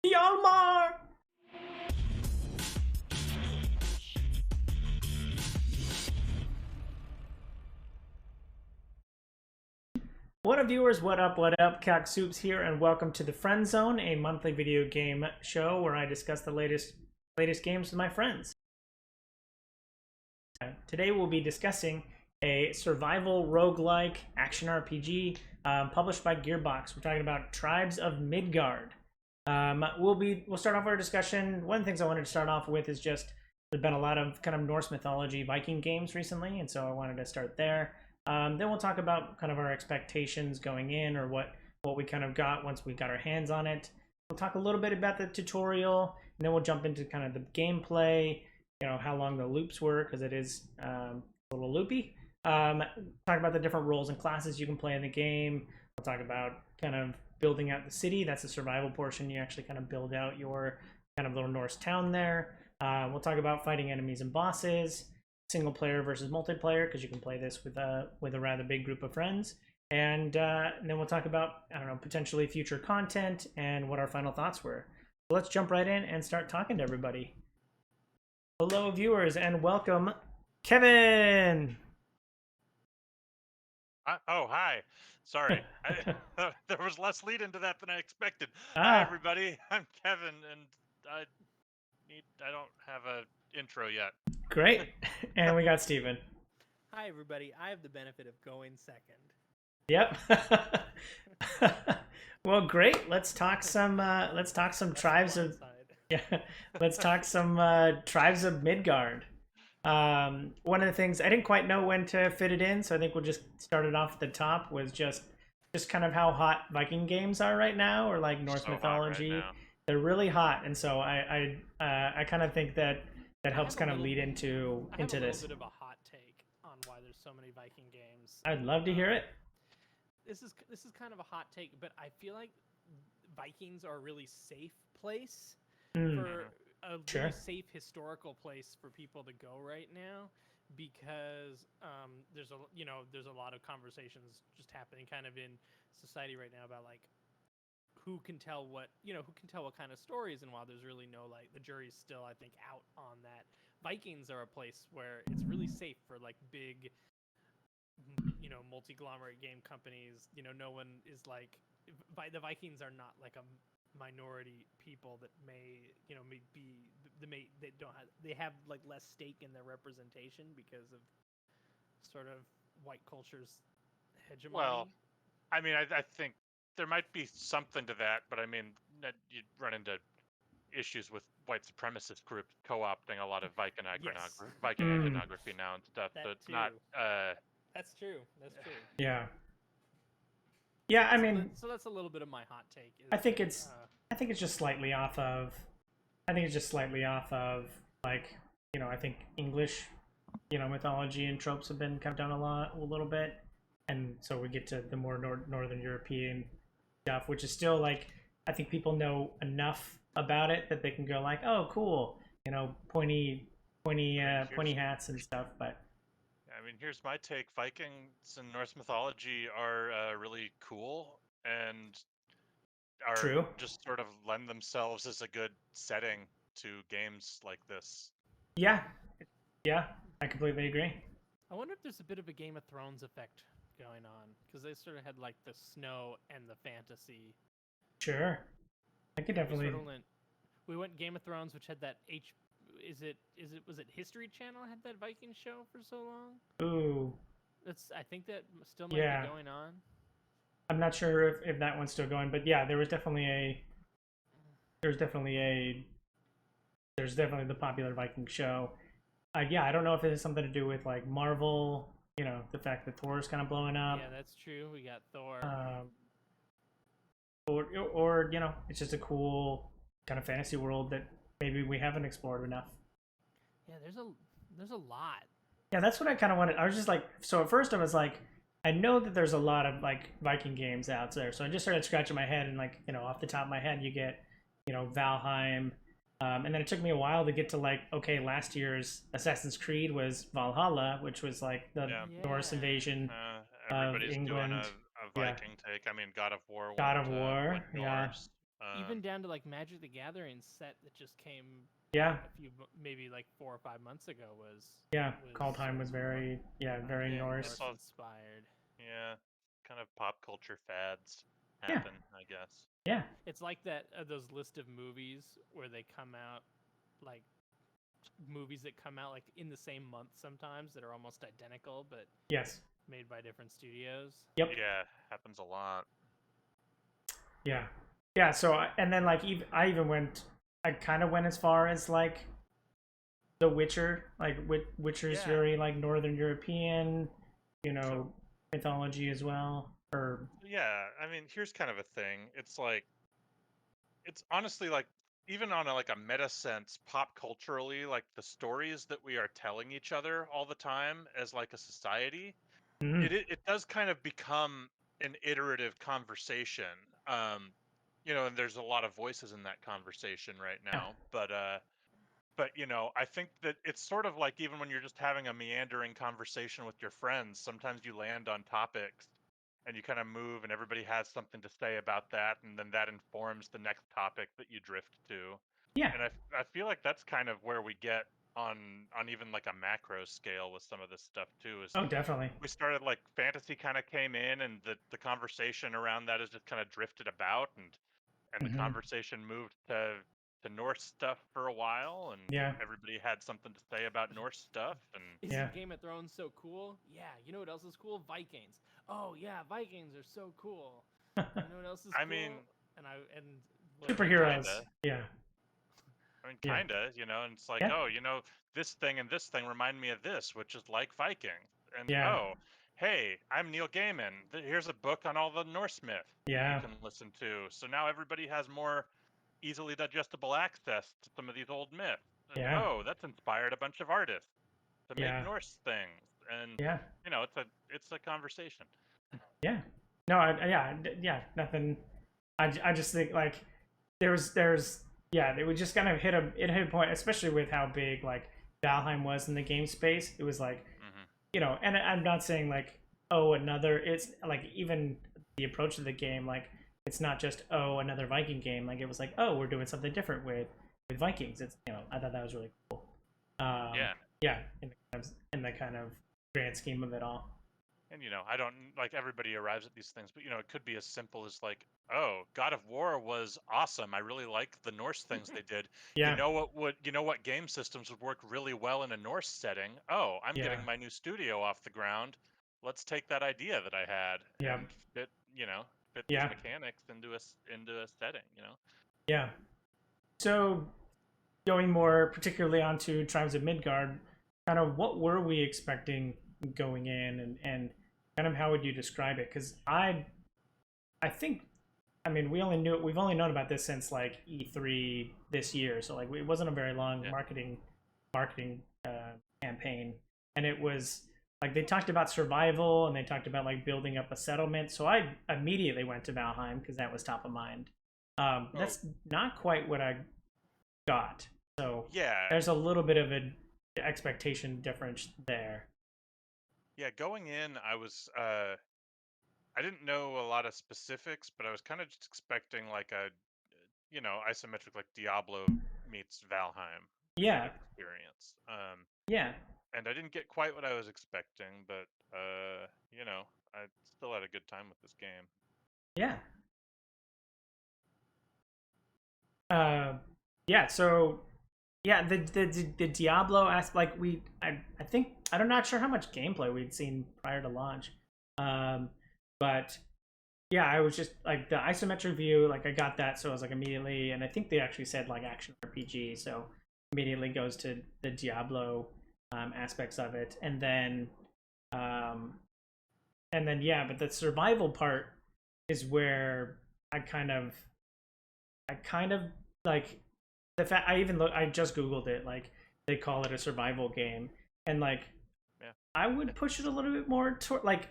Hjalmar! What up, viewers? What up, what up? Cac Soups here, and welcome to the Friend Zone, a monthly video game show where I discuss the latest games with my friends. Today we'll be discussing a survival roguelike action RPG published by Gearbox. We're talking about Tribes of Midgard. We'll start off our discussion. One of the things I wanted to start off with is just there's been a lot of kind of Norse mythology Viking games recently, and so I wanted to start there. Then we'll talk about kind of our expectations going in, or what we kind of got once we got our hands on it. We'll talk a little bit about the tutorial, and then we'll jump into kind of the gameplay, you know, how long the loops were, because it is a little loopy. Talk about the different roles and classes you can play in the game. We'll talk about kind of building out the city. That's the survival portion. You actually kind of build out your kind of little Norse town there. We'll talk about fighting enemies and bosses, single player versus multiplayer, because you can play this with a rather big group of friends. And then we'll talk about, I don't know, potentially future content and what our final thoughts were. So let's jump right in and start talking to everybody. Hello, viewers, and welcome, Kevin. Oh, hi. Sorry. There was less lead into that than I expected. Hi, everybody. I'm Kevin, and I don't have an intro yet. Great. And we got Steven. Hi, everybody. I have the benefit of going second. Yep. Well, great. Let's talk some Tribes of Let's talk some Tribes of Midgard. One of the things I didn't quite know when to fit it in, so I think we'll just start it off at the top. Was just kind of how hot Viking games are right now, or like Norse mythology. Right, they're really hot, and so I kind of think that helps kind of lead into this. I have a little bit of a hot take on why there's so many Viking games. I'd love to hear it. This is kind of a hot take, but I feel like Vikings are a really safe place for a really safe historical place for people to go right now, because there's a lot of conversations just happening kind of in society right now about like who can tell what kind of stories, and while there's really no, like, the jury's still, I think, out on that. Vikings are a place where it's really safe for like big, multi-glomerate game companies. No one is like, the Vikings are not like a minority people that they have like less stake in their representation because of sort of white culture's hegemony. Well, I mean, I think there might be something to that, but I mean, you'd run into issues with white supremacist groups co-opting a lot of Viking iconography now and stuff. So it's not. That's true. That's true. Yeah. Yeah, I mean. So that's a little bit of my hot take. I think it's just slightly off of. Like, I think English, mythology and tropes have been cut down a little bit, and so we get to the more Northern European stuff, which is still like, I think people know enough about it that they can go like, oh, cool, pointy hats and stuff. But I mean, here's my take: Vikings and Norse mythology are really cool and are true. Just sort of lend themselves as a good setting to games like this. Yeah, I completely agree. I wonder if there's a bit of a Game of Thrones effect going on, because they sort of had like the snow and the fantasy. Sure, I could definitely. We went Game of Thrones, which had that was it History Channel had that Viking show for so long? Ooh. I think that still might be going on. I'm not sure if that one's still going, but yeah, there's definitely the popular Viking show. Yeah, I don't know if it has something to do with like Marvel, the fact that Thor is kind of blowing up. Yeah, that's true. We got Thor. Or it's just a cool kind of fantasy world that maybe we haven't explored enough. Yeah, there's a lot. Yeah, that's what I kind of wanted. I was just like, so at first I was like, I know that there's a lot of like Viking games out there, so I just started scratching my head, and like, off the top of my head, you get, Valheim, and then it took me a while to get to like, okay, last year's Assassin's Creed was Valhalla, which was like the Norse invasion of England. Doing a Viking take. I mean, God of War. God of War, yeah. Even down to like Magic the Gathering set that just came. Yeah. A few, maybe like 4 or 5 months ago was. Call Time was very Norse inspired. Yeah, kind of pop culture fads Yeah. happen, I guess. Yeah. It's like that those list of movies where they come out like movies that come out like in the same month sometimes that are almost identical but yes, made by different studios. Yep. Yeah, happens a lot. Yeah. Yeah, so and then like I kind of went as far as like The Witcher, like Witcher's very like Northern European, mythology as well. Or yeah, I mean, here's kind of a thing. It's like, it's honestly like, even on like a meta sense, pop culturally, like the stories that we are telling each other all the time as like a society, it does kind of become an iterative conversation. And there's a lot of voices in that conversation right now, but I think that it's sort of like even when you're just having a meandering conversation with your friends, sometimes you land on topics and you kind of move and everybody has something to say about that, and then that informs the next topic that you drift to. Yeah. And I feel like that's kind of where we get on even like a macro scale with some of this stuff too. Oh, definitely. We started like fantasy kind of came in, and the conversation around that has just kind of drifted about, and the conversation moved to Norse stuff for a while, and everybody had something to say about Norse stuff. And isn't Game of Thrones so cool? Yeah, you know what else is cool? Vikings. Oh yeah, Vikings are so cool. You know what else is cool? I mean, superheroes. Kinda. I mean, kinda, and it's like, this thing and this thing remind me of this, which is like Vikings. And hey, I'm Neil Gaiman. Here's a book on all the Norse myth you can listen to. So now everybody has more easily digestible access to some of these old myths. And, that's inspired a bunch of artists to make Norse things. And it's a conversation. Yeah. No, nothing. I just think like there's it would just kind of hit a point, especially with how big like Valheim was in the game space. It was like and I'm not saying like it's like even the approach to the game, like it's not just another Viking game. Like it was like we're doing something different with Vikings. It's I thought that was really cool. In the kind of grand scheme of it all. And I don't like everybody arrives at these things, but it could be as simple as like, God of War was awesome. I really like the Norse things they did. Yeah. You know what game systems would work really well in a Norse setting? Oh, I'm getting my new studio off the ground. Let's take that idea that I had and fit these mechanics into a setting, Yeah. So going more particularly onto Tribes of Midgard, kind of what were we expecting going in, and kind of how would you describe it? Because I think, I mean, we've only known about this since like E3 this year, so like it wasn't a very long marketing campaign, and it was like they talked about survival and they talked about like building up a settlement. So I immediately went to Valheim because that was top of mind. That's not quite what I got. So there's a little bit of an expectation difference there. Yeah, going in, I was I didn't know a lot of specifics, but I was kind of just expecting like a isometric like Diablo meets Valheim kind of experience. And I didn't get quite what I was expecting, but I still had a good time with this game. Yeah. So the Diablo aspect, like I think I'm not sure how much gameplay we'd seen prior to launch, but I was just like the isometric view, like I got that, so I was like immediately, and I think they actually said like action RPG, so immediately goes to the Diablo aspects of it, and then but the survival part is where I kind of like the fact I just googled it, like they call it a survival game, and like I would push it a little bit more toward like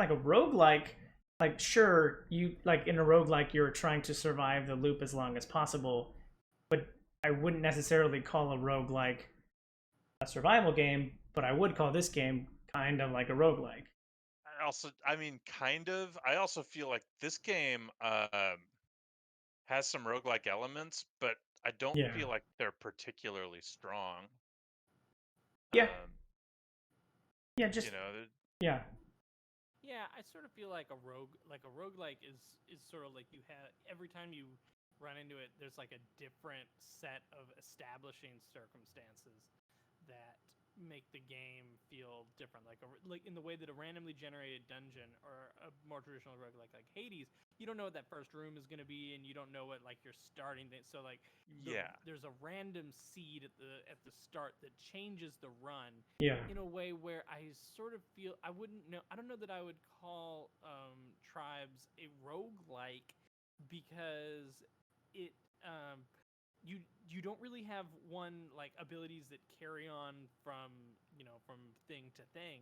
a roguelike. Like sure, you like in a roguelike you're trying to survive the loop as long as possible, but I wouldn't necessarily call a roguelike a survival game, but I would call this game kind of like a roguelike. I also feel like this game has some roguelike elements, but I don't Yeah. feel like they're particularly strong. Yeah. Um, Yeah. Just yeah. Yeah, I sort of feel like a roguelike is sort of like you have every time you run into it, there's like a different set of establishing circumstances that make the game feel different. Like in the way that a randomly generated dungeon or a more traditional roguelike like Hades, you don't know what that first room is going to be, and you don't know what like your starting thing. So like there's a random seed at the start that changes the run Yeah. in a way where I sort of feel I don't know that I would call Tribes a roguelike because it you don't really have one like abilities that carry on from from thing to thing.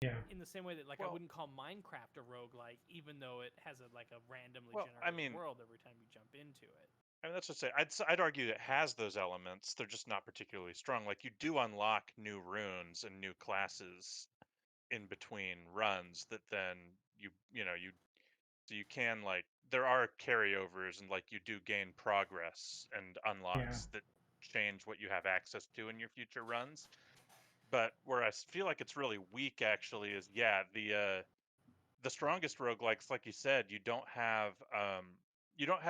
Yeah. In the same way that like I wouldn't call Minecraft a roguelike, even though it has a randomly generated I mean, world every time you jump into it. I mean, that's just it. I'd argue it has those elements. They're just not particularly strong. Like you do unlock new runes and new classes in between runs that then you can like there are carryovers and like you do gain progress and Yeah. unlocks that change what you have access to in your future runs. But where I feel like it's really weak actually is the strongest roguelikes, like you said, you don't have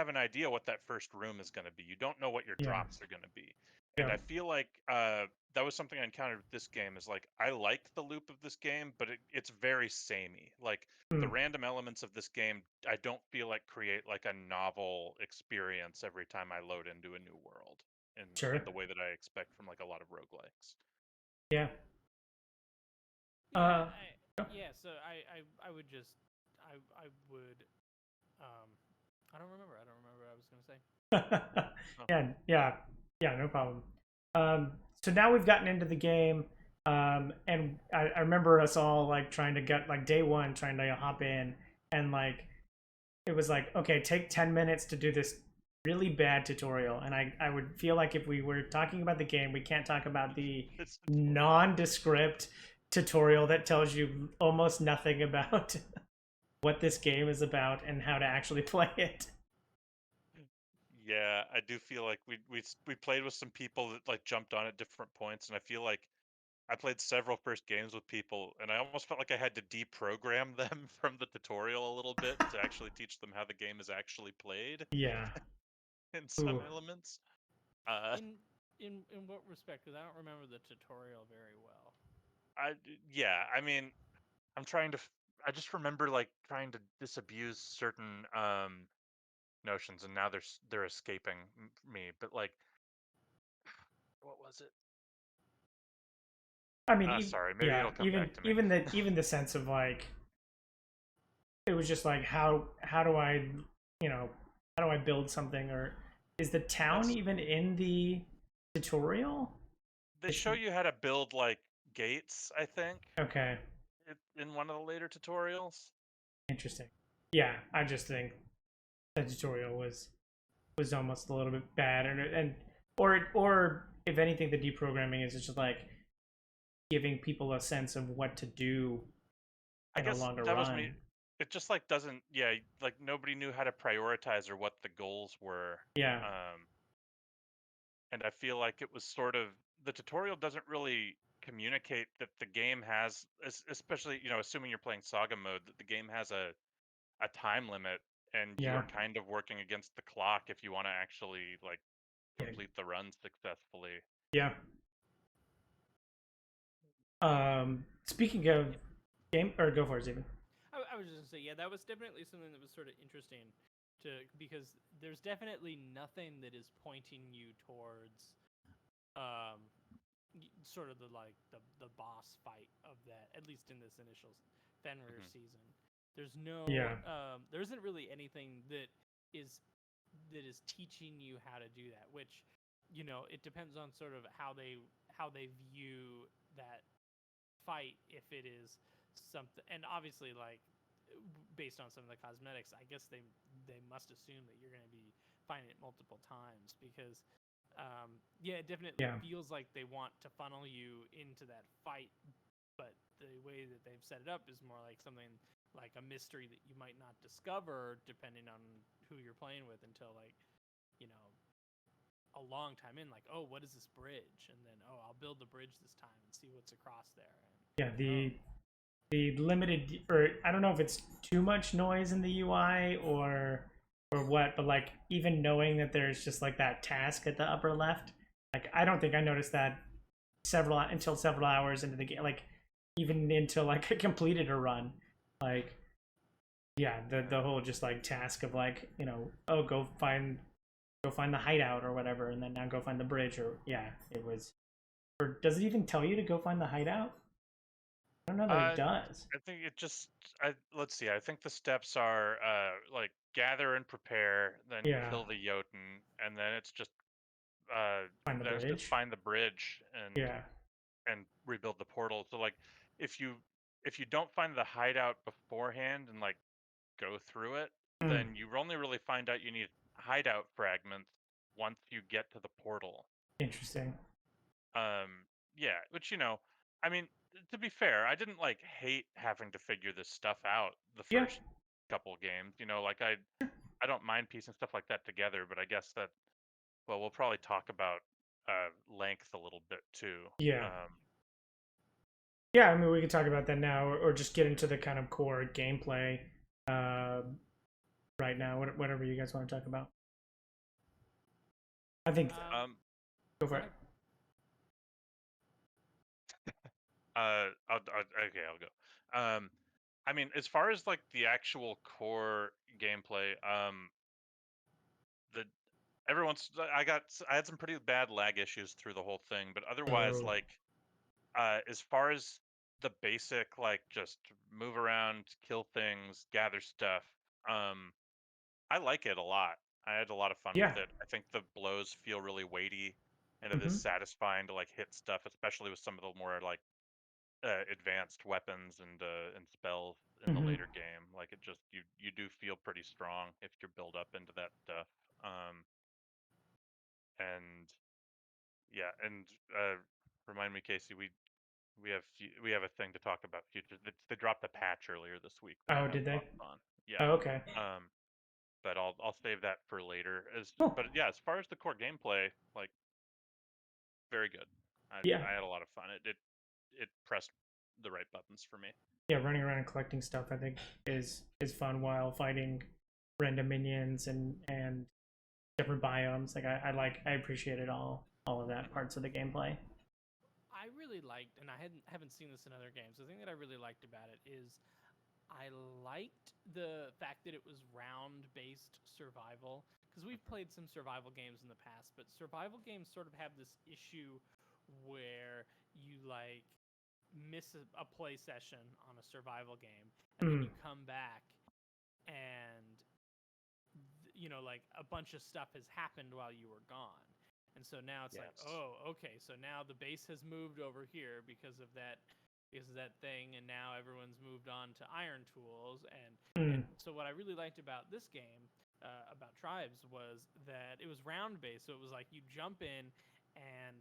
an idea what that first room is going to be. You don't know what your Yeah. drops are going to be. And Yeah. I feel like that was something I encountered with this game is like I liked the loop of this game, but it's very samey. Like the Mm. random elements of this game, I don't feel like create like a novel experience every time I load into a new world in Sure. the way that I expect from like a lot of roguelikes. Yeah. Yeah, Uh. so I would just I would I don't remember what I was gonna say. Oh. Yeah, no problem. So now we've gotten into the game, and I remember us all like trying to get like day one, trying to hop in, and like it was like, okay, take 10 minutes to do this really bad tutorial, and I would feel like if we were talking about the game, we can't talk about the nondescript tutorial that tells you almost nothing about what this game is about and how to actually play it. Yeah, I do feel like we played with some people that like jumped on at different points, and I feel like I played several first games with people, and I almost felt like I had to deprogram them from the tutorial a little bit to actually teach them how the game is actually played Yeah. in some Ooh. elements. In what respect? Because I don't remember the tutorial very well. Yeah, I mean, I'm trying to. I just remember like trying to disabuse certain notions, and now they're escaping me. But like, what was it? I mean, Sorry, maybe yeah, it'll come back to me. even the sense of like, it was just like how do I, you know, how do I build something, or is the town even in the tutorial? They show you how to build like gates, I think, Okay, in one of the later tutorials. interesting. Yeah, I just think the tutorial was almost a little bit bad, or if anything, the deprogramming is just like giving people a sense of what to do I in a guess longer that was me. run. It just like doesn't, yeah, like nobody knew how to prioritize or what the goals were. Yeah, Um, and I feel like it was sort of the tutorial doesn't really communicate that the game has, especially assuming you're playing Saga mode, that the game has a time limit, and you yeah, are kind of working against the clock if you want to actually like yeah, complete the run successfully. yeah. Speaking of game, or go for it, Steven. I was just gonna say, yeah, that was definitely something that was sort of interesting because there's definitely nothing that is pointing you towards sort of the boss fight of that, at least in this initial Fenrir season. There's no Yeah, there isn't really anything that is teaching you how to do that, which it depends on sort of how they view that fight. If it is something, and obviously like based on some of the cosmetics, I guess they must assume that you're going to be fighting it multiple times because yeah, it definitely feels like they want to funnel you into that fight, but the way that they've set it up is more like something like a mystery that you might not discover depending on who you're playing with until like, you know, a long time in, like, oh, what is this bridge? And then, oh, I'll build the bridge this time and see what's across there. And, Yeah, the limited, or I don't know if it's too much noise in the UI or what, but like even knowing that there's just like that task at the upper left, like I don't think I noticed that several hours into the game, like even until like I completed a run, like yeah, the whole just like task of like, you know, oh, go find the hideout or whatever, and then now go find the bridge, or yeah, it was. Or does it even tell you to go find the hideout? I don't know that it does. I think it just. Let's see. I think the steps are like gather and prepare, then Yeah, kill the Jotun, and then it's just find the then it's just bridge. find the bridge Yeah. and rebuild the portal. So like, if you don't find the hideout beforehand and like go through it, Mm, then you only really find out you need hideout fragments once you get to the portal. interesting. Yeah, which I mean, to be fair, I didn't like hate having to figure this stuff out the Yeah. first couple games. Like I don't mind piecing stuff like that together, but I guess that well, we'll probably talk about length a little bit too. Yeah. Um, Yeah, I mean, we could talk about that now, or just get into the kind of core gameplay uh, right now, whatever you guys want to talk about. I think, um, go for it. okay, I'll go. I mean, as far as like the actual core gameplay, the everyone's I had some pretty bad lag issues through the whole thing, but otherwise, Oh, like, as far as the basic, like, just move around, kill things, gather stuff, um, I like it a lot. I had a lot of fun yeah. with it. I think the blows feel really weighty, and it is Hmm. satisfying to like hit stuff, especially with some of the more like advanced weapons and spells in the Hmm. later game. Like it just you do feel pretty strong if you're built up into that stuff. And yeah, and remind me, Casey, we have a thing to talk about future. They dropped a patch earlier this week that I Oh, have did they? thoughts on. Yeah. Oh, okay. But I'll save that for later. Cool. But yeah, as far as the core gameplay, like very good. Yeah. I had a lot of fun. It pressed the right buttons for me. Yeah, running around and collecting stuff, I think, is fun while fighting random minions and different biomes. Like I appreciated all of that parts of the gameplay. I really liked, and I haven't seen this in other games. The thing that I really liked about it is I liked the fact that it was round-based survival, because we've played some survival games in the past, but survival games sort of have this issue where you like miss a play session on a survival game, and then Mm, you come back and like a bunch of stuff has happened while you were gone. And so now it's like, Yes. oh, okay, so now the base has moved over here because of that thing, and now everyone's moved on to iron tools. And mm, so what I really liked about this game, about Tribes, was that it was round based. So it was like you jump in, and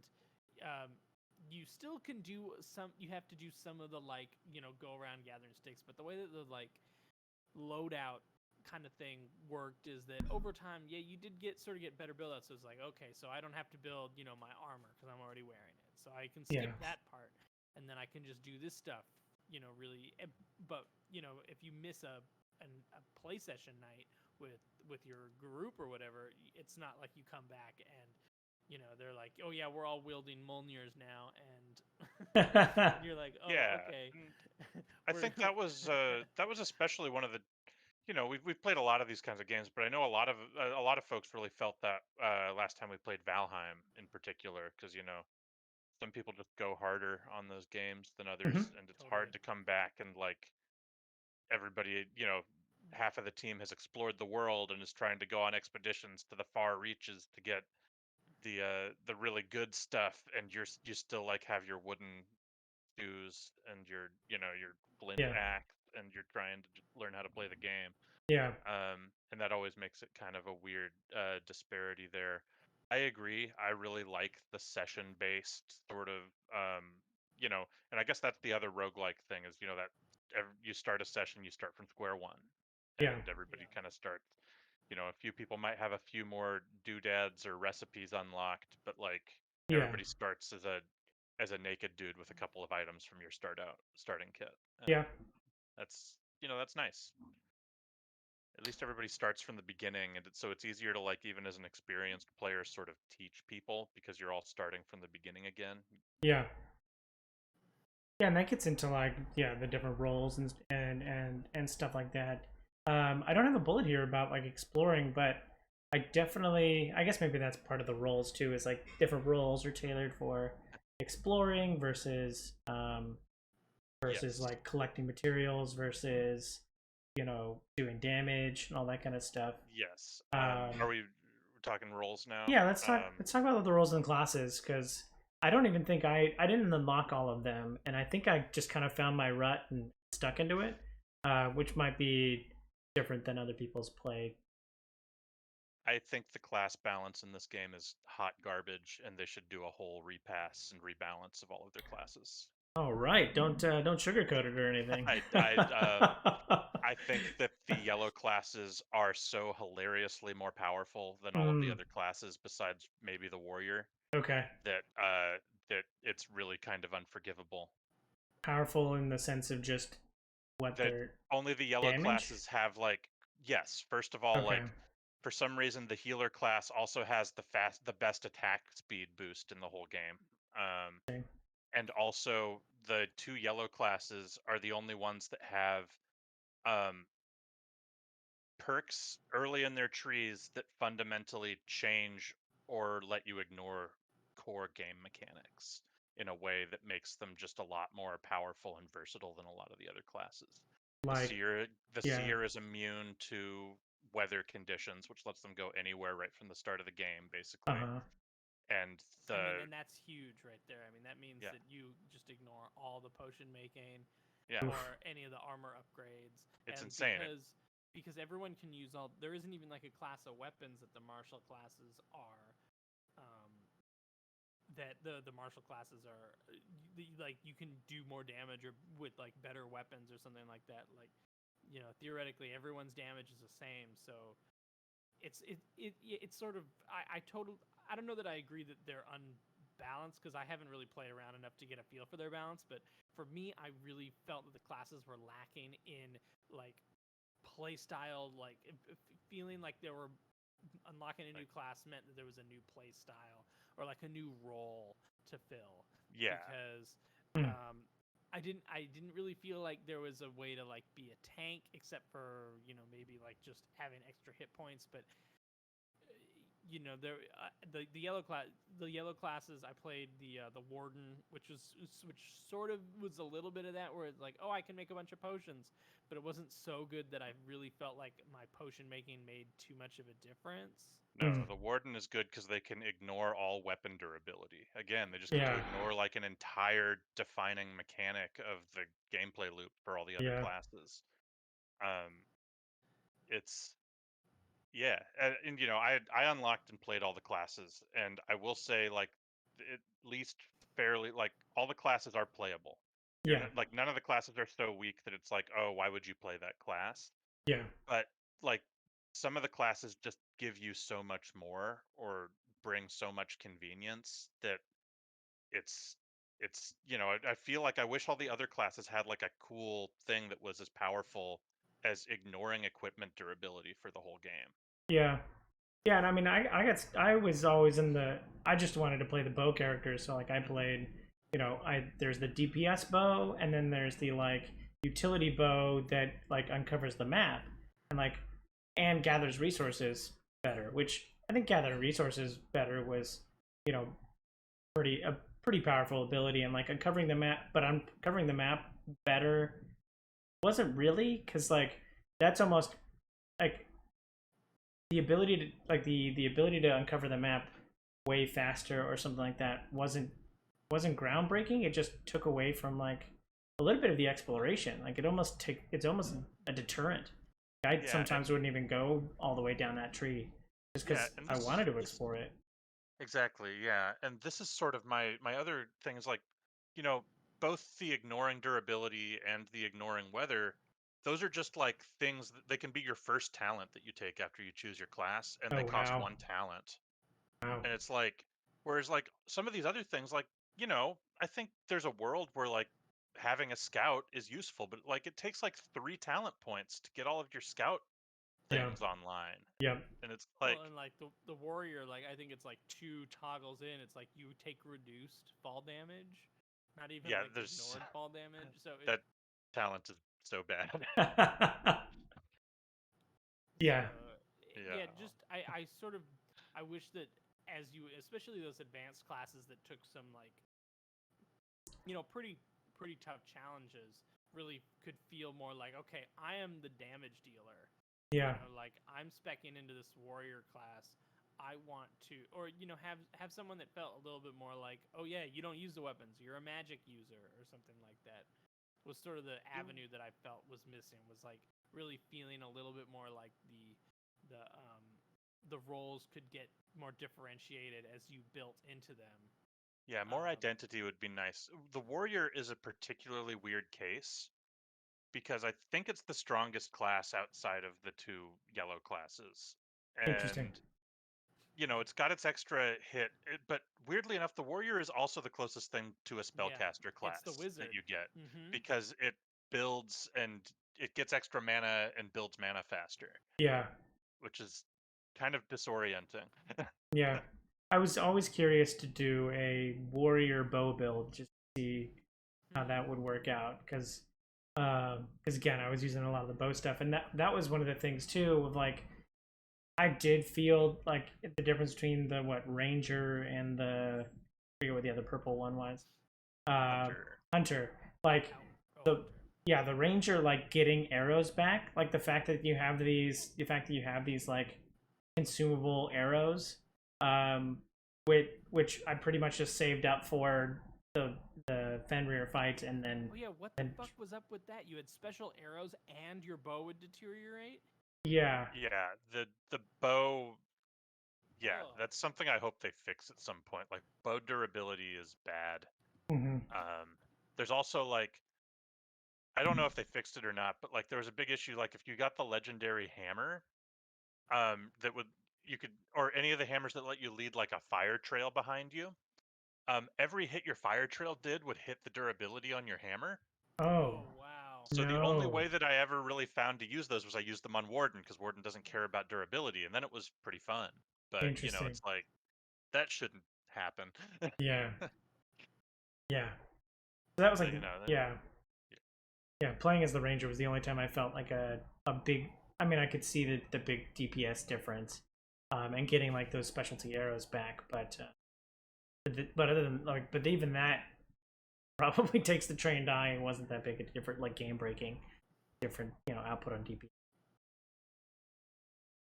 you still can do some. You have to do some of the like go around gathering sticks, but the way that the like loadout kind of thing worked is that over time, yeah, you did sort of get better build outs. So it's like, okay, so I don't have to build, my armor because I'm already wearing it. So I can skip yeah. that part, and then I can just do this stuff, really. But if you miss a play session night with your group or whatever, it's not like you come back and they're like, oh yeah, we're all wielding Mjolnirs now, and, and you're like, oh Yeah. okay. I think that was especially one of the we've played a lot of these kinds of games, but I know a lot of folks really felt that last time we played Valheim in particular, because some people just go harder on those games than Hmm. others, and it's Totally. hard to come back and like everybody, half of the team has explored the world and is trying to go on expeditions to the far reaches to get the really good stuff, and you still like have your wooden shoes and your flint Yeah. axe, and you're trying to learn how to play the game. Yeah. And that always makes it kind of a weird disparity there. I agree. I really like the session-based sort of, and I guess that's the other roguelike thing is, that you start a session, you start from square one, Yeah. and everybody kind of starts. A few people might have a few more doodads or recipes unlocked, but like Yeah. everybody starts as a naked dude with a couple of items from your starting kit. And Yeah. that's nice. At least everybody starts from the beginning, and so it's easier to, like, even as an experienced player, sort of teach people because you're all starting from the beginning again. Yeah. Yeah, and that gets into like the different roles and stuff like that. I don't have a bullet here about like exploring, but I guess maybe that's part of the roles too. Is like different roles are tailored for exploring versus Yes. like collecting materials versus doing damage and all that kind of stuff. Yes. Are we talking roles now? Yeah, let's talk about the roles and classes, because I don't even think I didn't unlock all of them, and I think I just kind of found my rut and stuck into it, which might be different than other people's play. I think the class balance in this game is hot garbage, and they should do a whole repass and rebalance of all of their classes. All right, don't sugarcoat it or anything. I think that the yellow classes are so hilariously more powerful than all of the other classes, besides maybe the warrior. Okay. That it's really kind of unforgivable. Powerful in the sense of just what that their only the yellow damage? Classes have, like, yes. First of all, like, for some reason the healer class also has the best attack speed boost in the whole game. Okay. And also the two yellow classes are the only ones that have perks early in their trees that fundamentally change or let you ignore core game mechanics in a way that makes them just a lot more powerful and versatile than a lot of the other classes. Like The seer is immune to weather conditions, which lets them go anywhere right from the start of the game, basically. And and that's huge right there. I mean, that means that you just ignore all the potion making or any of the armor upgrades. It's insane. Because everyone can use all. There isn't even like a class of weapons that the martial classes are. That the martial classes are like you can do more damage or with like better weapons or something like that. Like, theoretically everyone's damage is the same. So it's sort of I don't know that I agree that they're unbalanced, because I haven't really played around enough to get a feel for their balance. But for me, I really felt that the classes were lacking in like play style, like feeling like they were unlocking a new class meant that there was a new play style or like a new role to fill. Yeah. Because I didn't really feel like there was a way to like be a tank, except for maybe like just having extra hit points. But there the yellow classes, I played the warden, which sort of was a little bit of that, where it's like, oh, I can make a bunch of potions, but it wasn't so good that I really felt like my potion making made too much of a difference. No, the warden is good because they can ignore all weapon durability. Again, they just get to ignore like an entire defining mechanic of the gameplay loop for all the other classes. It's and I unlocked and played all the classes, and I will say, like, at least fairly, like, all the classes are playable. Like, none of the classes are so weak that it's like, oh, why would you play that class? But like, some of the classes just give you so much more or bring so much convenience that it's I feel like I wish all the other classes had like a cool thing that was as powerful as ignoring equipment durability for the whole game. Yeah, and I mean, I was always I just wanted to play the bow characters, so like I played, there's the DPS bow, and then there's the like utility bow that like uncovers the map and gathers resources better, which I think gathering resources better was, pretty powerful ability, and like uncovering the map, but uncovering the map better wasn't really, because like that's almost like the ability to the ability to uncover the map way faster or something like that wasn't groundbreaking. It just took away from like a little bit of the exploration. Like it's almost a deterrent. I sometimes wouldn't even go all the way down that tree just because I wanted to explore it. Exactly, yeah. And this is sort of my other thing is, like, both the ignoring durability and the ignoring weather, those are just like things that they can be your first talent that you take after you choose your class, and Oh they cost wow. 1 talent. Wow. And it's like, whereas like some of these other things, like, I think there's a world where like having a scout is useful, but like it takes like 3 talent points to get all of your scout Yeah. things online. Yep. And it's like, Well, and like the warrior, like I think it's like 2 toggles in. It's like you take reduced fall damage, not even yeah, like there's ignored fall damage. So that talent is so bad. Yeah. Yeah, Yeah. just I sort of I wish that as you, especially those advanced classes that took some like pretty tough challenges, really could feel more like, okay, I am the damage dealer. Yeah. Like I'm specking into this warrior class. I want to, or have someone that felt a little bit more like, oh yeah, you don't use the weapons, you're a magic user or something like that. Was sort of the avenue that I felt was missing. Was like really feeling a little bit more like the roles could get more differentiated as you built into them. Yeah, more identity would be nice. The warrior is a particularly weird case because I think it's the strongest class outside of the 2 yellow classes. Interesting. And it's got its extra hit, but weirdly enough, the warrior is also the closest thing to a spellcaster class it's the wizard that you get, Mm-hmm. because it builds and it gets extra mana and builds mana faster, Yeah. which is kind of disorienting. Yeah. I was always curious to do a warrior bow build just to see how that would work out, because again, I was using a lot of the bow stuff, and that was one of the things too of like, I did feel like the difference between the ranger and I forget what the other purple one was. Hunter. Like the ranger, like getting arrows back, like the fact that you have these like consumable arrows, um which I pretty much just saved up for the Fenrir fight, and then Oh yeah, what the fuck was up with that? You had special arrows and your bow would deteriorate? yeah. Yeah, the bow. Yeah, Ugh. that's something I hope they fix at some point. Like, bow durability is bad. Mm-hmm. There's also like, I don't know if they fixed it or not, but like there was a big issue. Like if you got the legendary hammer, that would you could or any of the hammers that let you lead like a fire trail behind you, every hit your fire trail did would hit the durability on your hammer. Oh wow. So the only no. way that I ever really found to use those was I used them on Warden, because Warden doesn't care about durability, and then it was pretty fun. But Interesting. it's like, that shouldn't happen. Yeah. Yeah. So that was like, yeah. Yeah, playing as the ranger was the only time I felt like a big. I mean, I could see the big DPS difference, and getting like those specialty arrows back. But other than like, but even that probably takes the trained eye, and wasn't that big a different, like, game breaking different output on DPS.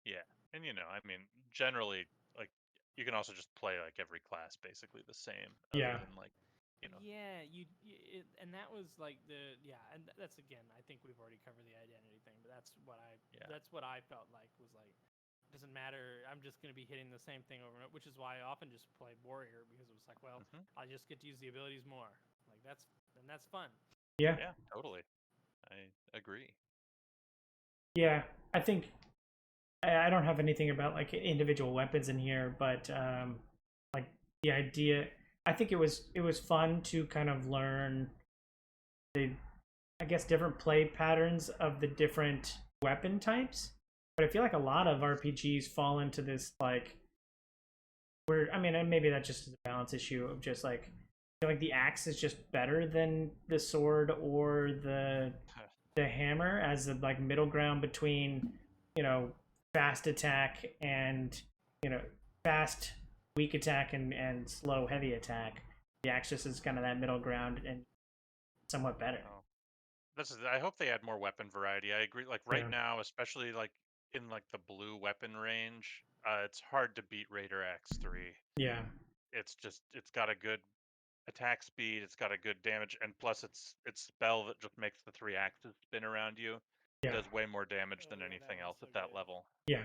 Yeah, and I mean, generally, like, you can also just play like every class basically the same, other Yeah. than like, Yeah, and that was like and that's, again, I think we've already covered the identity thing, but that's what I felt like was like, it doesn't matter, I'm just going to be hitting the same thing over and over, which is why I often just played warrior, because it was like, well, I just get to use the abilities more. Like that's fun. Yeah. Yeah, totally. I agree. Yeah, I think I don't have anything about like individual weapons in here, but like the idea, I think it was fun to kind of learn the, I guess, different play patterns of the different weapon types. But I feel like a lot of RPGs fall into this, like, where, I mean, and maybe that just is a balance issue of just like, I feel like the axe is just better than the sword or the hammer as a like middle ground between, fast attack and, fast weak attack and slow heavy attack. The axe just is kind of that middle ground and somewhat better. Oh. I hope they add more weapon variety. I agree. Like right now, especially like in like the blue weapon range, it's hard to beat Raider X3. Yeah. It's got a good attack speed, it's got a good damage, and plus its spell that just makes the 3 axes spin around you does way more damage than anything else at that level. Yeah.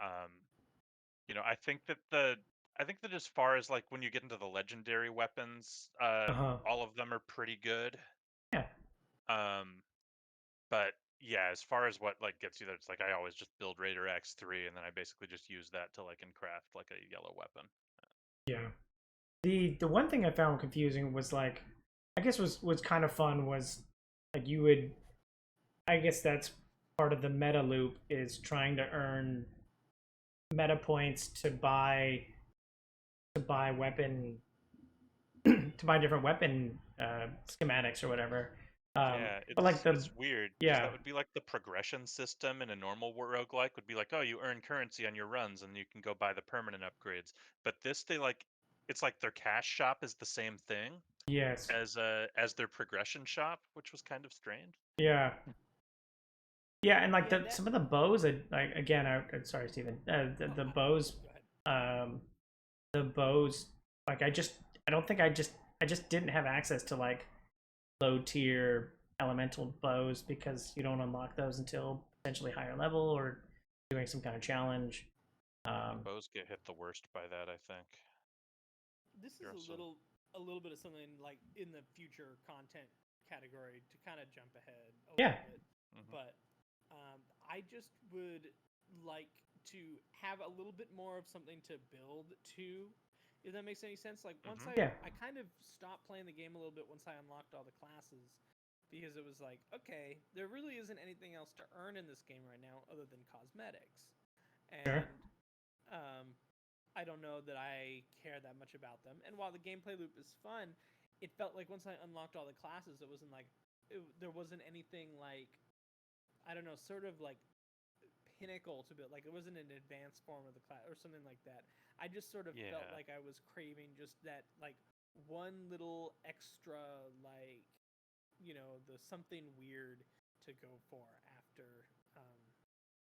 I think that I think that as far as like when you get into the legendary weapons, all of them are pretty good. Yeah. But yeah, as far as what like gets you there, it's like I always just build Raider X3 and then I basically just use that to like craft like a yellow weapon. Yeah. The one thing I found confusing was like, I guess was kind of fun was like you would, I guess that's part of the meta loop is trying to earn meta points to buy weapon to buy different weapon schematics or whatever. Yeah, But like it's weird because yeah that would be like the progression system in a normal roguelike would be like, oh, you earn currency on your runs and you can go buy the permanent upgrades. But this they like it's like their cash shop is the same thing yes as their progression shop, which was kind of strange. yeah yeah and like Yeah, some of the bows like again sorry Steven the bows go ahead. the bows like I don't think I just didn't have access to like low tier elemental bows because you don't unlock those until potentially higher level or doing some kind of challenge. Bows get hit the worst by that, I think. This is a little bit of something like in the future content category to kind of jump ahead a Yeah. little bit. But I just would like to have a little bit more of something to build to, if that makes any sense. Like once I kind of stopped playing the game a little bit once I unlocked all the classes, because it was like, okay, there really isn't anything else to earn in this game right now other than cosmetics. And I don't know that I care that much about them. And while the gameplay loop is fun, it felt like once I unlocked all the classes, it wasn't like there wasn't anything like, I don't know, sort of like pinnacle to build. Like it wasn't an advanced form of the class or something like that. I just sort of felt like I was craving just that like one little extra like, you know, the something weird to go for after.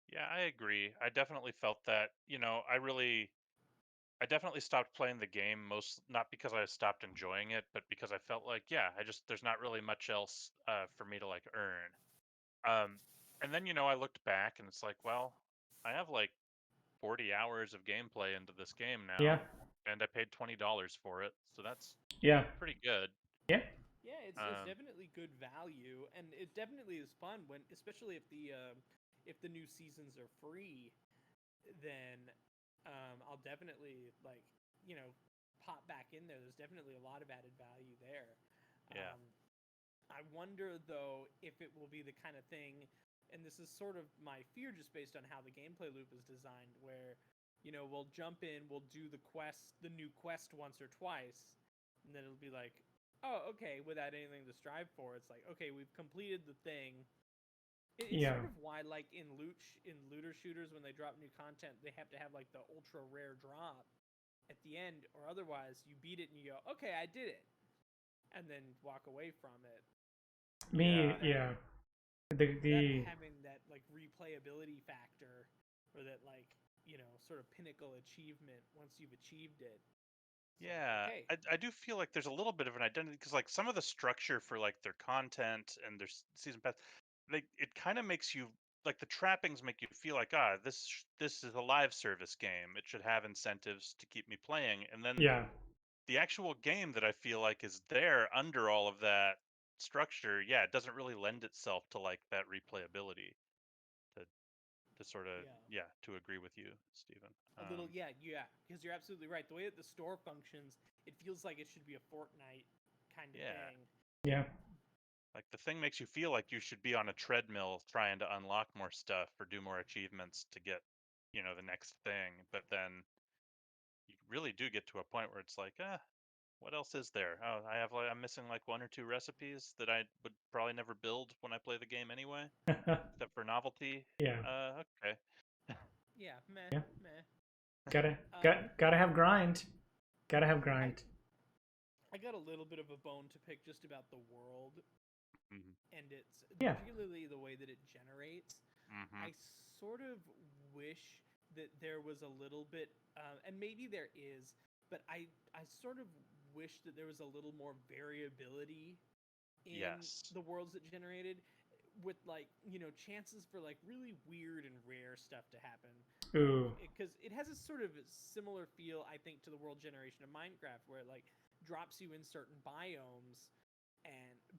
Yeah, I agree. I definitely felt that. You know, I definitely stopped playing the game most not because I stopped enjoying it, but because I felt like, yeah, there's not really much else for me to like earn. And then I looked back and it's like, well, I have like 40 hours of gameplay into this game Yeah. now, and I paid $20 for it, so that's pretty good. Yeah. Yeah, it's definitely good value, and it definitely is fun when, especially if the new seasons are free, then I'll definitely like pop back in there. There's definitely a lot of added value there. Yeah. I wonder though if it will be the kind of thing, and this is sort of my fear just based on how the gameplay loop is designed, where we'll jump in, we'll do the new quest once or twice, and then it'll be like, oh, okay, without anything to strive for. It's like, okay, we've completed the thing. It's sort of why, like in looter shooters, when they drop new content, they have to have like the ultra rare drop at the end, or otherwise you beat it and you go, okay, I did it, and then walk away from it. Having that like replayability factor, or that like sort of pinnacle achievement once you've achieved it. Yeah, I do feel like there's a little bit of an identity because like some of the structure for like their content and their season pass, like it kind of makes you like the trappings make you feel like this is a live service game. It should have incentives to keep me playing, and then the actual game that I feel like is there under all of that structure, yeah, it doesn't really lend itself to like that replayability. To sort of to agree with you, Stephen. A little, because you're absolutely right. The way that the store functions, it feels like it should be a Fortnite kind of thing. Yeah. Like the thing makes you feel like you should be on a treadmill trying to unlock more stuff or do more achievements to get, the next thing. But then you really do get to a point where it's like, what else is there? Oh, I'm missing like one or two recipes that I would probably never build when I play the game anyway, except for novelty. Okay. Yeah, meh. Gotta have grind. Gotta have grind. I got a little bit of a bone to pick just about the world, and it's particularly the way that it generates. I sort of wish that there was a little bit, and maybe there is, but I sort of wish that there was a little more variability in the worlds that generated, with like chances for like really weird and rare stuff to happen. Ooh. Because it has a sort of similar feel, I think, to the world generation of Minecraft, where it like drops you in certain biomes,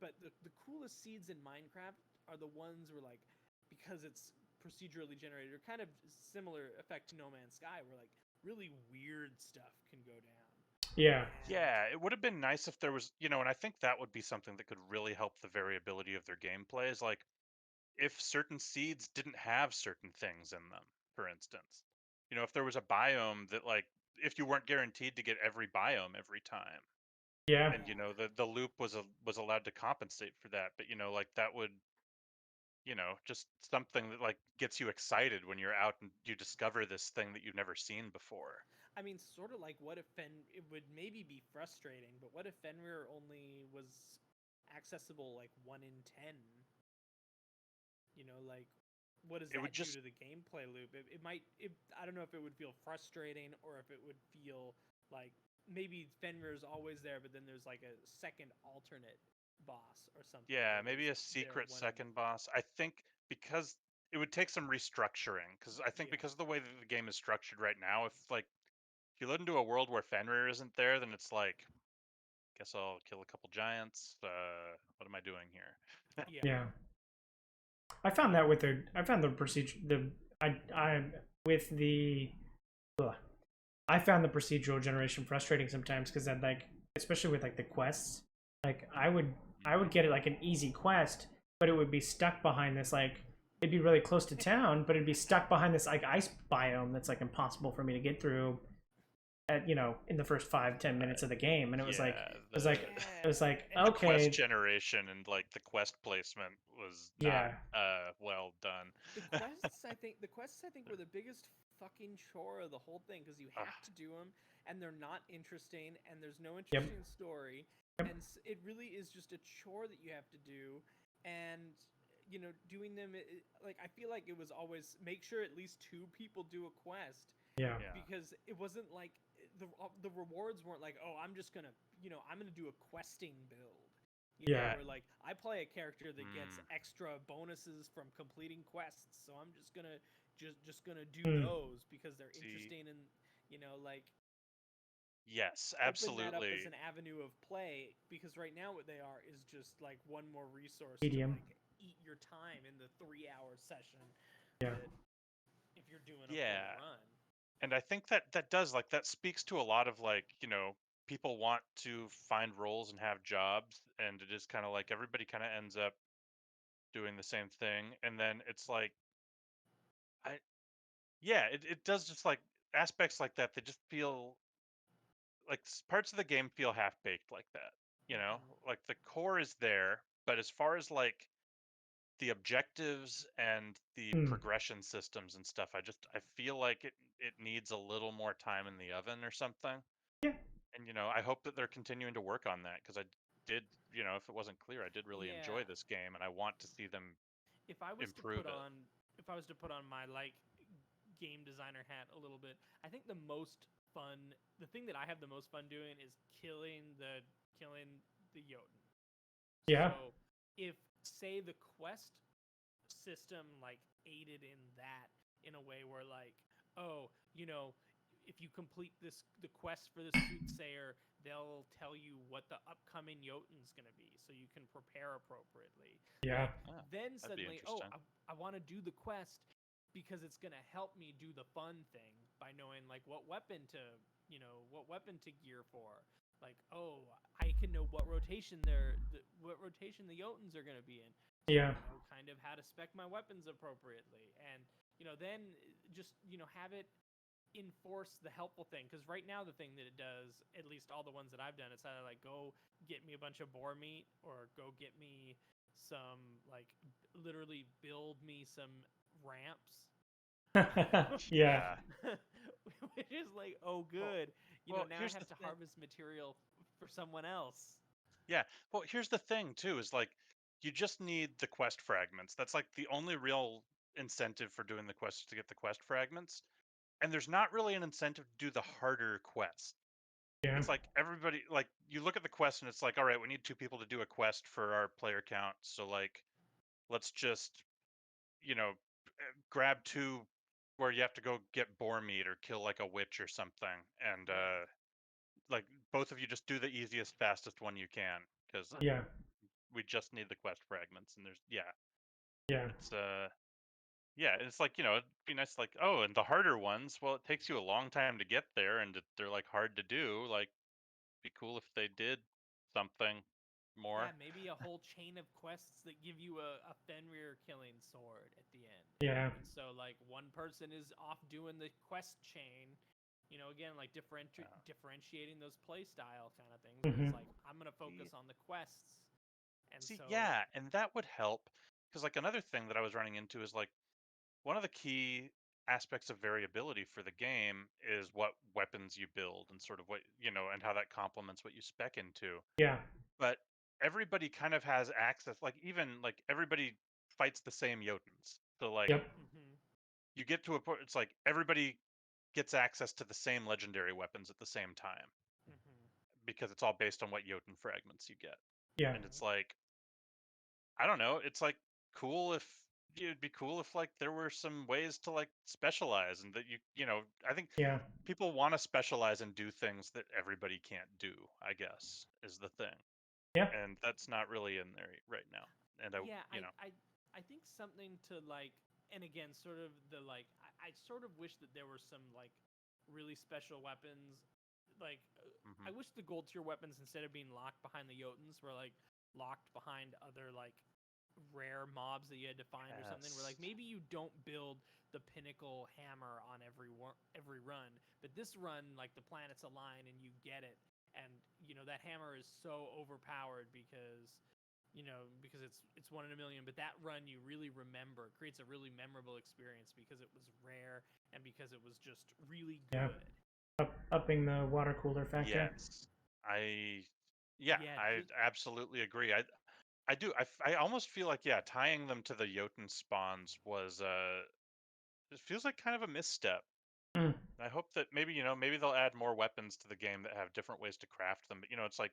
but the coolest seeds in Minecraft are the ones where like because it's procedurally generated, or kind of similar effect to No Man's Sky, where like really weird stuff can go down. Yeah. Yeah, it would have been nice if there was, and I think that would be something that could really help the variability of their gameplay. Is like if certain seeds didn't have certain things in them, for instance. If there was a biome that like if you weren't guaranteed to get every biome every time, Yeah. and the loop was allowed to compensate for that, but like that would just something that like gets you excited when you're out and you discover this thing that you've never seen before. I mean, sort of like what if it would maybe be frustrating, but what if Fenrir only was accessible like 1 in 10? Like what does It would that do just to the gameplay loop? It might I don't know if it would feel frustrating or if it would feel like maybe Fenrir's always there, but then there's like a second alternate boss or something. Yeah, That maybe a is there secret when second boss. I think because it would take some restructuring, because I think yeah. because of the way that the game is structured right now, if you load into a world where Fenrir isn't there, then it's like, guess I'll kill a couple giants. What am I doing here? Yeah. Yeah. I found that with I found the procedure I with the ugh. I found the procedural generation frustrating sometimes because I'd like, especially with like the quests, like I would get it like an easy quest, but it would be stuck behind this like it'd be really close to town, but it'd be stuck behind this like ice biome that's like impossible for me to get through at in the first 5-10 minutes of the game, and it was like Yeah, it was like it was like the quest okay, generation and like the quest placement was not yeah, well done. The quests I think were the biggest fucking chore of the whole thing because you have to do them and they're not interesting and there's no yep, interesting story yep, and it really is just a chore that you have to do and doing them like I feel like it was always make sure at least 2 people do a quest yeah, Yeah. because it wasn't like the rewards weren't like, oh, I'm just gonna I'm gonna do a questing build. yeah, Where like I play a character that gets Mm. extra bonuses from completing quests, so I'm just gonna do mm, those because they're See, interesting and like yes, open that up as absolutely. an avenue of play because right now what they are is just like one more resource to medium, like eat your time in the 3-hour session yeah, that if you're doing a full Yeah. run. And I think that does like that speaks to a lot of like, people want to find roles and have jobs, and it is kind of like everybody kind of ends up doing the same thing, and then it's like I yeah, it does just like aspects like that. They just feel like parts of the game feel half baked like that. Like the core is there, but as far as like the objectives and the mm, progression systems and stuff, I feel like it needs a little more time in the oven or something. yeah, And I hope that they're continuing to work on that, because I did, if it wasn't clear, I did really Yeah, enjoy this game, and I want to see them if I was to improve put it. on if I was to put on my like game designer hat a little bit, I think the thing that I have the most fun doing is killing the Jotun. yeah, So if say the quest system like aided in that in a way where like, oh, if you complete the quest for this soothsayer, they'll tell you what the upcoming Jotun's gonna be, so you can prepare appropriately. yeah, Like Yeah, then that'd be suddenly, oh, interesting. I want to do the quest because it's gonna help me do the fun thing by knowing like what weapon to gear for. Like, oh, I can know what rotation the Jotuns are gonna be in. So yeah, I know kind of how to spec my weapons appropriately, and then just have it enforce the helpful thing. Because right now the thing that it does, at least all the ones that I've done, it's either like go get me a bunch of boar meat or go get me some like literally build me some ramps. yeah, Yeah. Which is like, oh Well, good, well, now I here's have the to thing. harvest material for someone else. Yeah. Well, here's the thing too, is like you just need the quest fragments. That's like the only real incentive for doing the quest, is to get the quest fragments. And there's not really an incentive to do the harder quest. yeah, It's like everybody, like you look at the quest and it's like, all right, we need 2 people to do a quest for our player count. So like let's just, grab 2 where you have to go get boar meat or kill like a witch or something, and like both of you just do the easiest, fastest one you can, because Yeah. we just need the quest fragments, and there's Yeah. it's yeah, it's like, it'd be nice, like, oh, and the harder ones, well, it takes you a long time to get there, and they're like hard to do. Like, be cool if they did something more. Yeah, maybe a whole chain of quests that give you a Fenrir killing sword at the end. Yeah. And so, like, one person is off doing the quest chain, again, like differentiating those play style kind of things. Where it's like, I'm going to focus on the quests. And See, so, yeah, and that would help, because like another thing that I was running into is like one of the key aspects of variability for the game is what weapons you build and sort of what, and how that complements what you spec into. Yeah. But everybody kind of has access, like even like everybody fights the same Jotuns. So like Yep. you get to a point, it's like everybody gets access to the same legendary weapons at the same time, because it's all based on what Jotun fragments you get. Yeah. And it's like, I don't know, it's like cool if it'd be cool if like there were some ways to like specialize, and that I think Yeah. people want to specialize and do things that everybody can't do, I guess, is the thing. Yeah. And that's not really in there right now. And I think something to like, and again, sort of the like, I sort of wish that there were some like really special weapons. Like, I wish the gold tier weapons, instead of being locked behind the Jotuns, were like locked behind other like rare mobs that you had to find or something. Where like maybe you don't build the pinnacle hammer on every run, but this run, like, the planets align and you get it, and that hammer is so overpowered because because it's 1 in a million. But that run you really remember. It creates a really memorable experience because it was rare and because it was just really good. Upping the water cooler factor. yes, I absolutely agree. I do. I almost feel like, yeah, tying them to the Jotun spawns was it feels like kind of a misstep. I hope that maybe they'll add more weapons to the game that have different ways to craft them. But it's like,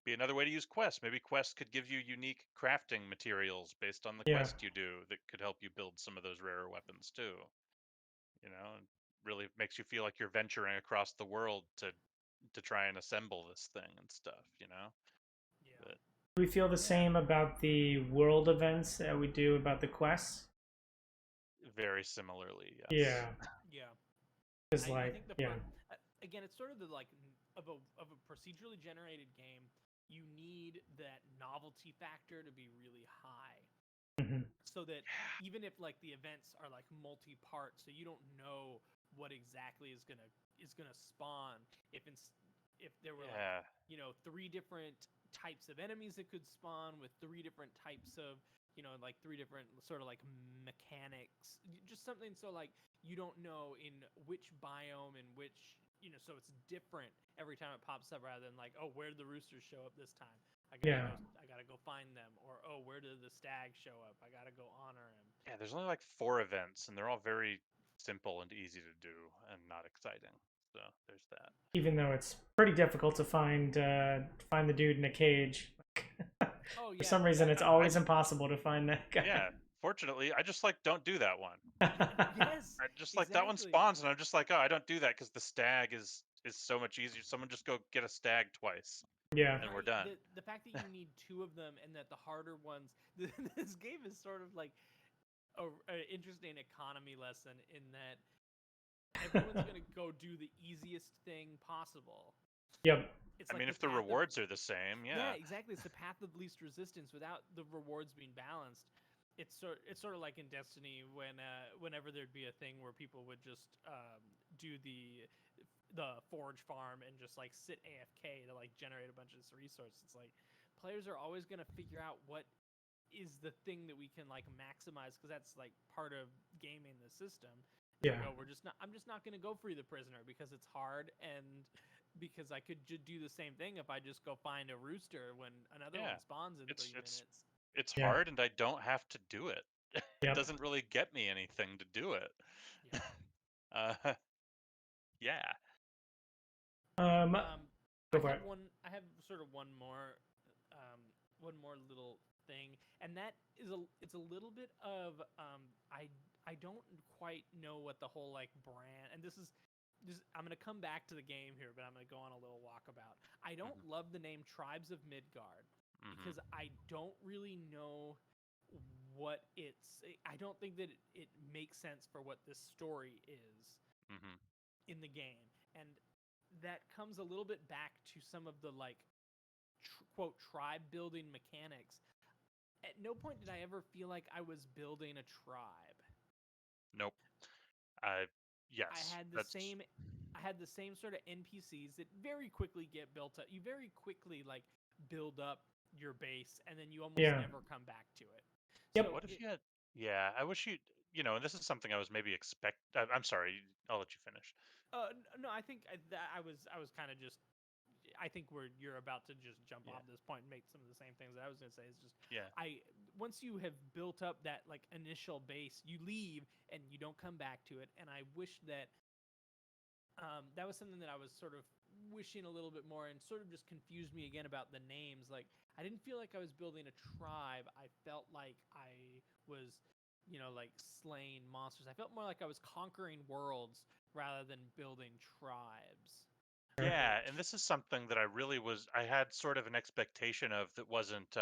be another way to use quests. Maybe quests could give you unique crafting materials based on the Yeah. quest you do that could help you build some of those rarer weapons too. And really makes you feel like you're venturing across the world to try and assemble this thing and stuff. Yeah. But We feel the same about the world events that we do about the quests. very similarly, yes. Yeah. Yeah. Because I think yeah. Again, it's sort of the like of a procedurally generated game. You need that novelty factor to be really high, so that even if like the events are like multi-part, so you don't know what exactly is gonna spawn. If there were like 3 different types of enemies that could spawn with 3 different types of like 3 different sort of like mechanics, just something so like you don't know in which biome and which so it's different every time it pops up, rather than like, oh, where did the roosters show up this time? I gotta go find them. Or, oh, where did the stag show up? I gotta go honor him. Yeah, there's only like 4 events, and they're all very simple and easy to do and not exciting. So there's that. Even though it's pretty difficult to find the dude in a cage. Oh yeah. For some reason, it's always impossible to find that guy. Yeah. Fortunately, I just like don't do that one. Yes. I just like that one spawns, and I'm just like, oh, I don't do that because the stag is so much easier. Someone just go get a stag twice. Yeah. And we're done. The fact that you need 2 of them, and that the harder ones. This game is sort of like an interesting economy lesson in that everyone's gonna go do the easiest thing possible. Yep. It's I mean, if the rewards are the same, yeah. Yeah, exactly. It's the path of least resistance without the rewards being balanced. It's sort of like in Destiny when whenever there'd be a thing where people would just do the forge farm and just like sit AFK to like generate a bunch of this resource. It's like players are always gonna figure out what is the thing that we can like maximize, because that's like part of gaming the system. Yeah. Like, I'm just not gonna go free the prisoner because it's hard, and because I could do the same thing if I just go find a rooster when another one spawns in 3 minutes. It's hard, and I don't have to do it. It Yep. doesn't really get me anything to do it. Yeah. Yeah. Go for it. I have sort of one more little thing, and that is it's a little bit of don't quite know what the whole like brand, and this is I'm gonna come back to the game here, but I'm gonna go on a little walkabout. I don't love the name Tribes of Midgard because I don't really know what it's. I don't think that it makes sense for what this story is in the game, and that comes a little bit back to some of the like quote tribe building mechanics. At no point did I ever feel like I was building a tribe. Nope. Yes. I had the same sort of NPCs that very quickly get built up. You very quickly like build up your base, and then you almost never come back to it. Yep. So what if you had? Yeah, I wish you. And this is something I was maybe I'm sorry. I'll let you finish. No, I think that I was kind of just. I think you're about to just jump off this point and make some of the same things that I was going to say. Is just once you have built up that like initial base, you leave and you don't come back to it. And I wish that that was something that I was sort of wishing a little bit more, and sort of just confused me again about the names. Like I didn't feel like I was building a tribe. I felt like I was, like slaying monsters. I felt more like I was conquering worlds rather than building tribes. Yeah, and this is something that I had sort of an expectation of that wasn't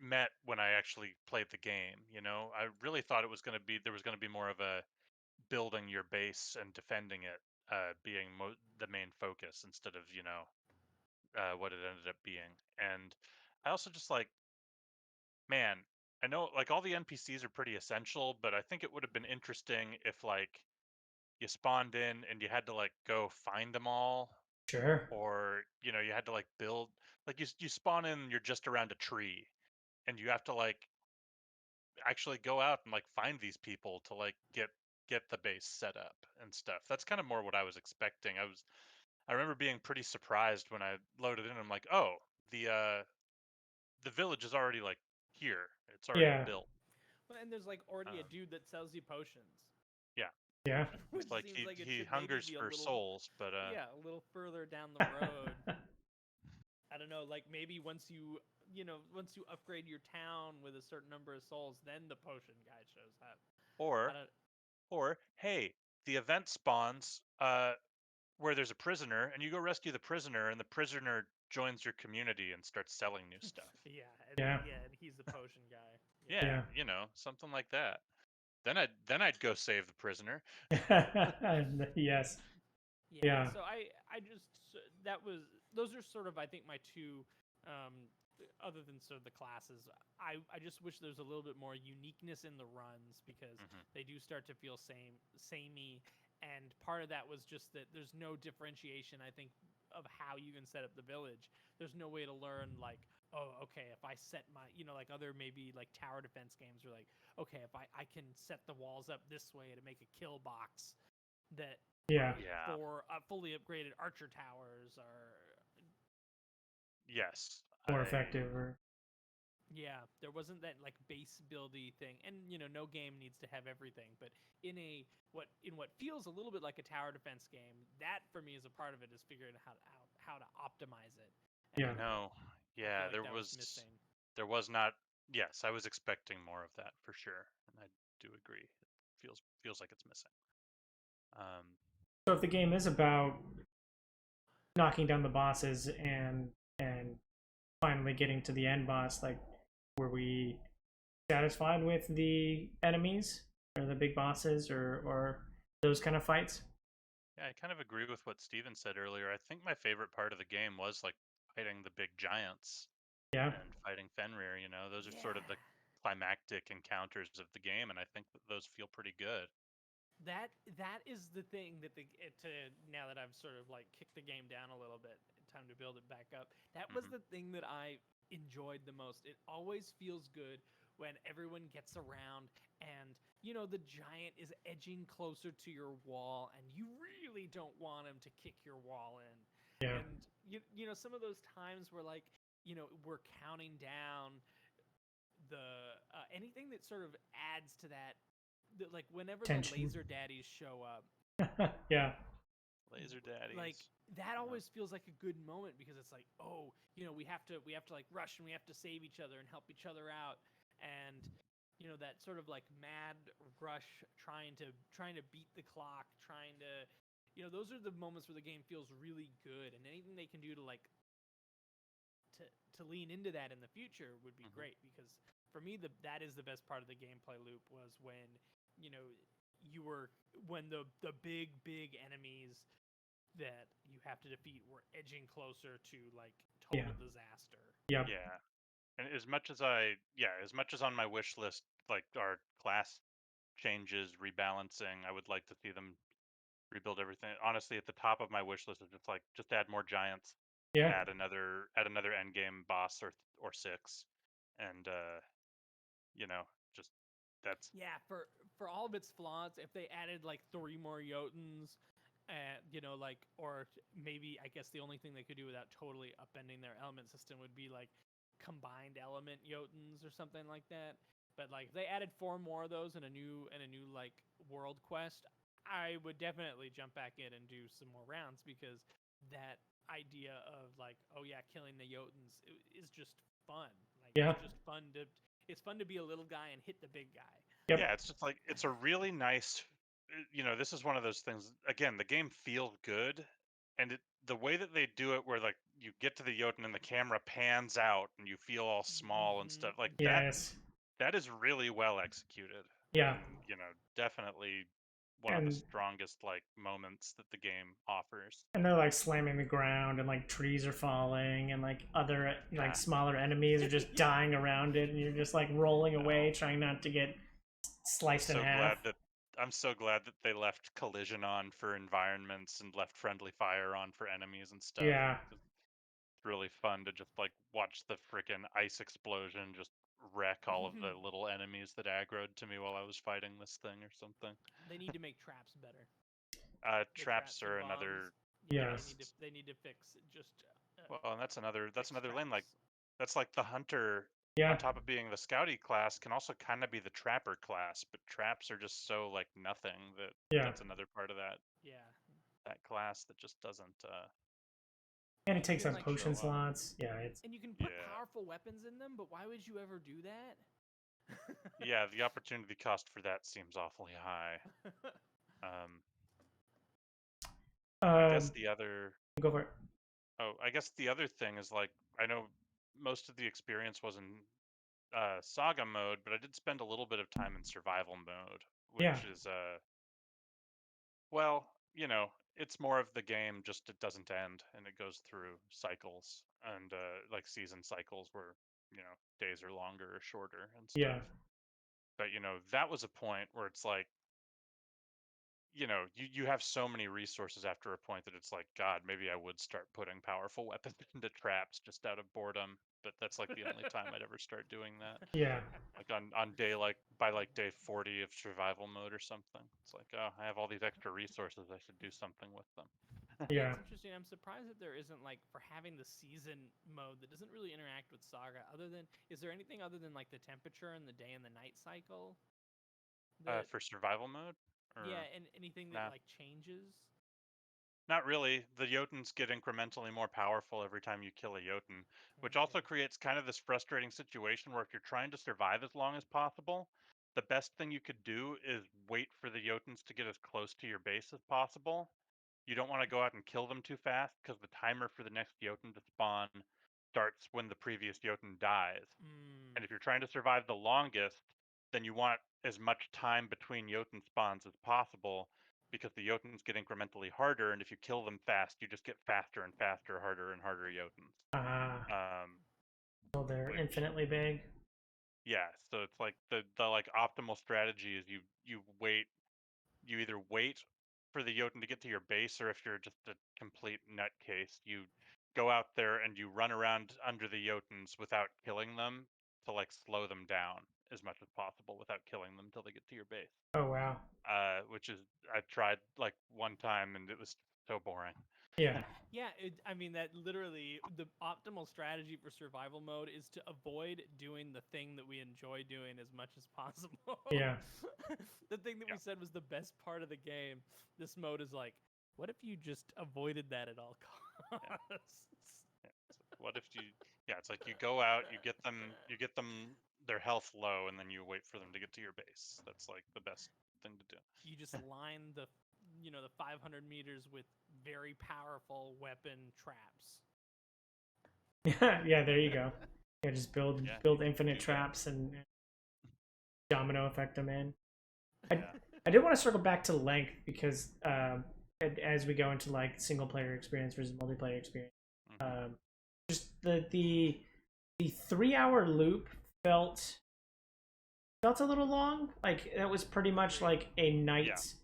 met when I actually played the game. I really thought there was going to be more of a building your base and defending it being the main focus instead of what it ended up being. And I also just like, man, I know like all the NPCs are pretty essential, but I think it would have been interesting if like you spawned in and you had to like go find them all, Sure. or you had to like build, like you spawn in, you're just around a tree, and you have to like actually go out and like find these people to like get the base set up and stuff. That's kind of more what I was expecting. I remember being pretty surprised when I loaded in. I'm like, oh, the village is already like here. It's already built. Well, and there's like already a dude that sells you potions. Yeah. Yeah. Which It's like seems like it he should maybe hungers be a for little, souls, but a little further down the road. I don't know, like maybe once you upgrade your town with a certain number of souls, then the potion guy shows up. Or hey, the event spawns where there's a prisoner, and you go rescue the prisoner, and the prisoner joins your community and starts selling new stuff. And he's the potion guy. Yeah, something like that. Then I'd go save the prisoner. Yes. Yeah. So I just those are sort of I think my two other than sort of the classes. I just wish there's a little bit more uniqueness in the runs, because they do start to feel samey, and part of that was just that there's no differentiation, I think, of how you can set up the village. There's no way to learn like, oh, okay, if I set my, like other maybe like tower defense games are like, okay, if I can set the walls up this way to make a kill box that for fully upgraded archer towers are more effective. Or there wasn't that like base buildy thing, and no game needs to have everything, but in what feels a little bit like a tower defense game, that for me is a part of it, is figuring out how to optimize it. And there was not. Yes, I was expecting more of that for sure, and I do agree. It feels like it's missing. So if the game is about knocking down the bosses and finally getting to the end boss, like, were we satisfied with the enemies or the big bosses or those kind of fights? Yeah, I kind of agree with what Steven said earlier. I think my favorite part of the game was like fighting the big giants. Yeah. And fighting Fenrir, those are sort of the climactic encounters of the game, and I think that those feel pretty good. That is the thing that now that I've sort of like kicked the game down a little bit, time to build it back up. That was the thing that I enjoyed the most. It always feels good when everyone gets around and the giant is edging closer to your wall, and you really don't want him to kick your wall in. Yeah. And some of those times where like we're counting down the anything that sort of adds to that. Like whenever tension. The laser daddies show up, laser daddies, like that always feels like a good moment, because it's like, oh, we have to like rush, and we have to save each other and help each other out. And that sort of like mad rush, trying to beat the clock, those are the moments where the game feels really good, and anything they can do to like to lean into that in the future would be great, because for me that is the best part of the gameplay loop, was when when the big enemies that you have to defeat were edging closer to like total disaster. Yeah. And as much as on my wish list, like our class changes, rebalancing, I would like to see them rebuild everything. Honestly, at the top of my wish list is just add more giants, Yeah. add another end game boss or 6, and just that's for all of its flaws, if they added like 3 more Jotuns, or maybe, I guess the only thing they could do without totally upending their element system would be like combined element Jotuns or something like that. But like if they added 4 more of those in a new like world quest, I would definitely jump back in and do some more rounds, because that idea of like, oh yeah, killing the Jotuns is just fun. Like it's just fun to be a little guy and hit the big guy. Yep. Yeah, it's just like, it's a really nice, this is one of those things. Again, the game feels good, and the way that they do it, where like you get to the Jotun and the camera pans out and you feel all small and stuff like that is really well executed. Yeah. And definitely one of the strongest like moments that the game offers. And they're like slamming the ground, and like trees are falling, and like other like smaller enemies are just dying around it, and you're just like rolling away, trying not to get sliced in half. I'm so glad that they left collision on for environments and left friendly fire on for enemies and stuff. Yeah. It's really fun to just like watch the freaking ice explosion just wreck all of the little enemies that aggroed to me while I was fighting this thing or something. They need to make traps better. Traps are another. Yes. They need to fix just. Well, and that's another lane. Like that's like the hunter. Yeah. On top of being the scouty class, can also kind of be the trapper class, but traps are just so like nothing that that's another part of that. Yeah. That class that just doesn't. And it takes up potion slots. Yeah, it's. And you can put powerful weapons in them, but why would you ever do that? Yeah, the opportunity cost for that seems awfully high. I guess the other. Go for it. Oh, I guess the other thing is, like, I know most of the experience was in saga mode, but I did spend a little bit of time in survival mode, which is well, it's more of the game, just it doesn't end and it goes through cycles and like season cycles where days are longer or shorter and stuff. Yeah. But that was a point where it's like, you have so many resources after a point that it's like, God, maybe I would start putting powerful weapons into traps just out of boredom. But that's like the only time I'd ever start doing that. Yeah. Like on day, like by like day 40 of survival mode or something. It's like, oh, I have all these extra resources. I should do something with them. Yeah. It's interesting. I'm surprised that there isn't, like, for having the season mode that doesn't really interact with Saga. Is there anything other than like the temperature and the day and the night cycle? For survival mode? Yeah, and anything that like changes? Not really. The Jotuns get incrementally more powerful every time you kill a Jotun, which also creates kind of this frustrating situation where if you're trying to survive as long as possible, the best thing you could do is wait for the Jotuns to get as close to your base as possible. You don't want to go out and kill them too fast, because the timer for the next Jotun to spawn starts when the previous Jotun dies. And if you're trying to survive the longest, then you want as much time between Jotun spawns as possible, because the Jotuns get incrementally harder, and if you kill them fast, you just get faster and faster, harder and harder Jotuns. So they're infinitely big. Yeah, so it's like the like optimal strategy is you either wait for the Jotun to get to your base, or if you're just a complete nutcase, you go out there and you run around under the Jotuns without killing them to like slow them down as much as possible without killing them till they get to your base. Oh wow. Which is, I tried like one time and it was so boring. Yeah. Yeah, I mean, that literally, the optimal strategy for survival mode is to avoid doing the thing that we enjoy doing as much as possible. Yeah. The thing that we said was the best part of the game. This mode is like, what if you just avoided that at all costs? What if you? Yeah, it's like you go out, you get them their health low, and then you wait for them to get to your base. That's like the best thing to do. You just line the 500 meters with very powerful weapon traps. Yeah, there you go. Yeah, just build infinite traps and domino effect them in. I did want to circle back to length because as we go into like single player experience versus multiplayer experience, just the 3 hour loop felt a little long. Like that was pretty much like a night's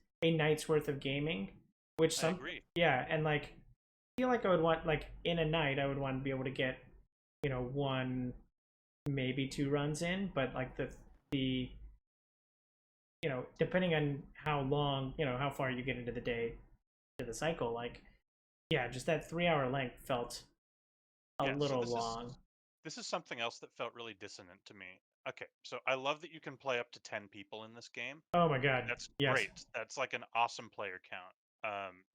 worth of gaming, which I agree. and like I feel like I would want, like, in a night I would want to be able to get, one, maybe 2 runs in, but like the depending on how long, how far you get into the day, to the cycle, like, yeah, just that 3 hour length felt a little long. This is something else that felt really dissonant to me. Okay, so I love that you can play up to 10 people in this game. Oh my god, that's yes. great. That's like an awesome player count.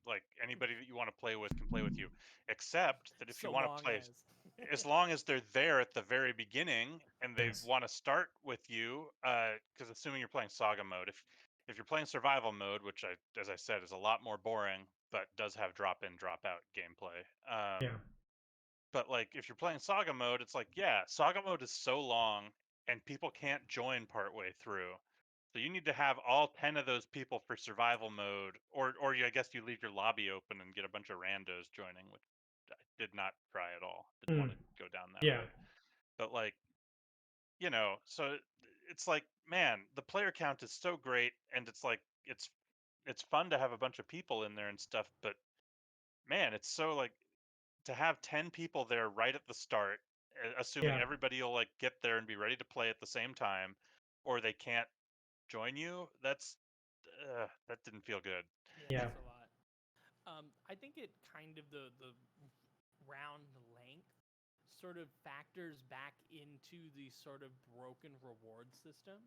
Like anybody that you want to play with can play with you, except that if you want to play, as long as they're there at the very beginning and they want to start with you, because assuming you're playing saga mode, if you're playing survival mode, which as I said, is a lot more boring, but does have drop in, drop out gameplay. But like if you're playing saga mode, it's like, yeah, saga mode is so long and people can't join partway through. So you need to have all 10 of those people for survival mode, or I guess you leave your lobby open and get a bunch of randos joining, which I did not try at all. Didn't want to go down that road. But like, so it's like, man, the player count is so great, and it's like it's fun to have a bunch of people in there and stuff, but man, it's so like to have 10 people there right at the start, assuming everybody will like get there and be ready to play at the same time, or they can't join you, that didn't feel good. Yeah, that's a lot. I think it kind of the round length sort of factors back into the sort of broken reward system,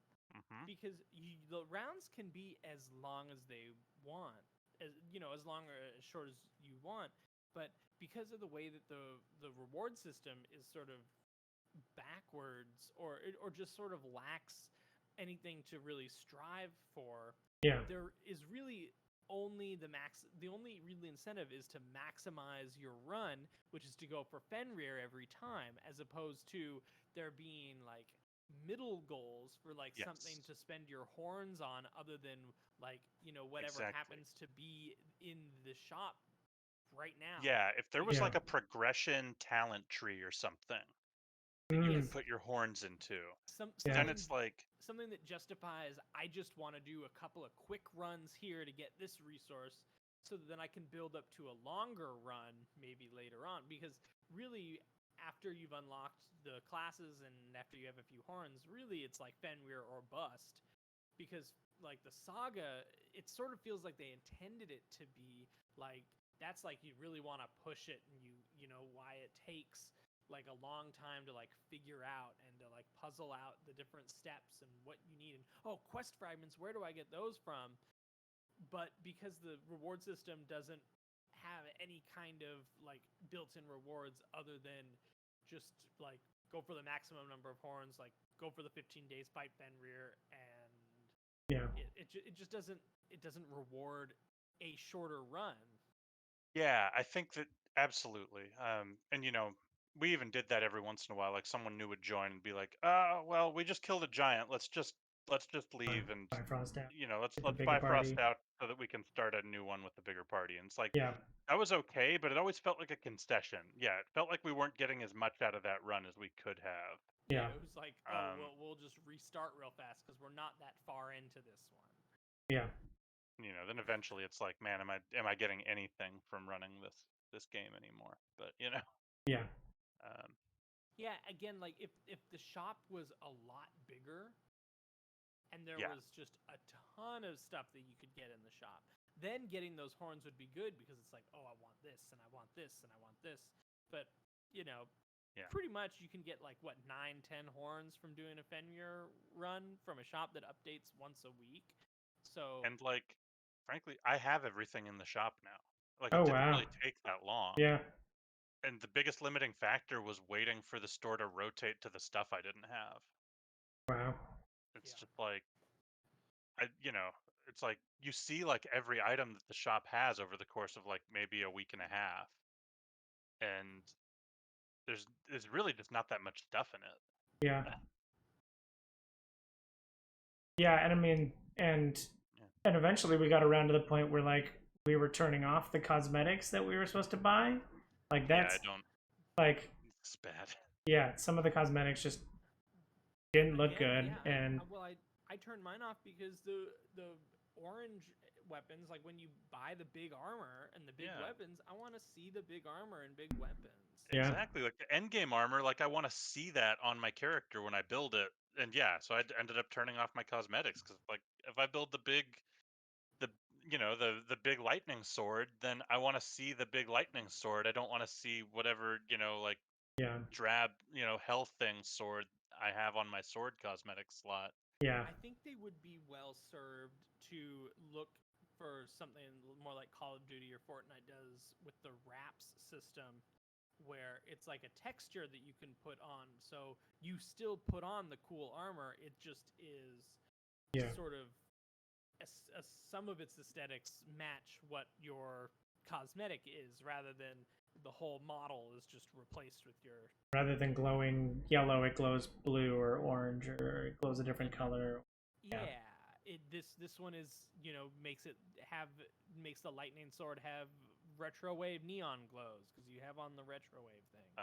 because the rounds can be as long as they want, as long or as short as you want, but because of the way that the reward system is sort of backwards, or just sort of lacks anything to really strive for, there is really only the only really incentive is to maximize your run, which is to go for Fenrir every time, as opposed to there being like middle goals for like something to spend your horns on, other than like whatever happens to be in the shop right now. Yeah, if there was like a progression talent tree or something that you can put your horns into, then it's like something that justifies, I just want to do a couple of quick runs here to get this resource, so that then I can build up to a longer run maybe later on. Because really, after you've unlocked the classes and after you have a few horns, really it's like Fenrir or bust. Because like the saga, it sort of feels like they intended it to be like, that's like you really want to push it, and you know why it takes like a long time to like figure out and to like puzzle out the different steps and what you need. And quest fragments, where do I get those from? But because the reward system doesn't have any kind of like built-in rewards other than just like go for the maximum number of horns, like go for the 15 days, fight Fenrir, and it just doesn't reward a shorter run. Yeah, I think that absolutely. And we even did that every once in a while. Like someone new would join and be like, well, we just killed a giant. Let's just leave and Bifrost out. Let's Bifrost out so that we can start a new one with a bigger party. And it's like, that was okay, but it always felt like a concession. Yeah, it felt like we weren't getting as much out of that run as we could have. Yeah, it was like, we'll just restart real fast because we're not that far into this one. Yeah. Then eventually it's like, man, am I getting anything from running this game anymore? But yeah. Yeah, again, like if the shop was a lot bigger and there was just a ton of stuff that you could get in the shop, then getting those horns would be good, because it's like, I want this and I want this and I want this. But pretty much you can get like 9-10 horns from doing a Fenrir run from a shop that updates once a week. So, and like, frankly, I have everything in the shop now. Like, it didn't really take that long. Yeah. And the biggest limiting factor was waiting for the store to rotate to the stuff I didn't have. Wow. It's just like it's like you see like every item that the shop has over the course of like maybe a week and a half, and there's really just not that much stuff in it. Yeah. Yeah, and I mean, and eventually we got around to the point where like we were turning off the cosmetics that we were supposed to buy. Like that's like it's bad. Yeah, some of the cosmetics just didn't look good, and I turned mine off because the orange weapons, like when you buy the big armor and the big weapons, I want to see the big armor and big weapons. Exactly, like the end game armor, like I want to see that on my character when I build it, and so I ended up turning off my cosmetics because like if I build the big lightning sword, then I want to see the big lightning sword. I don't want to see whatever like drab health thing sword I have on my sword cosmetic slot. Yeah. I think they would be well served to look for something more like Call of Duty or Fortnite does with the wraps system, where it's like a texture that you can put on. So you still put on the cool armor. It just is sort of some of its aesthetics match what your cosmetic is, rather than the whole model is just replaced with your. Rather than glowing yellow, it glows blue or orange, or it glows a different color. This one is makes the lightning sword have retro wave neon glows because you have on the retro wave thing.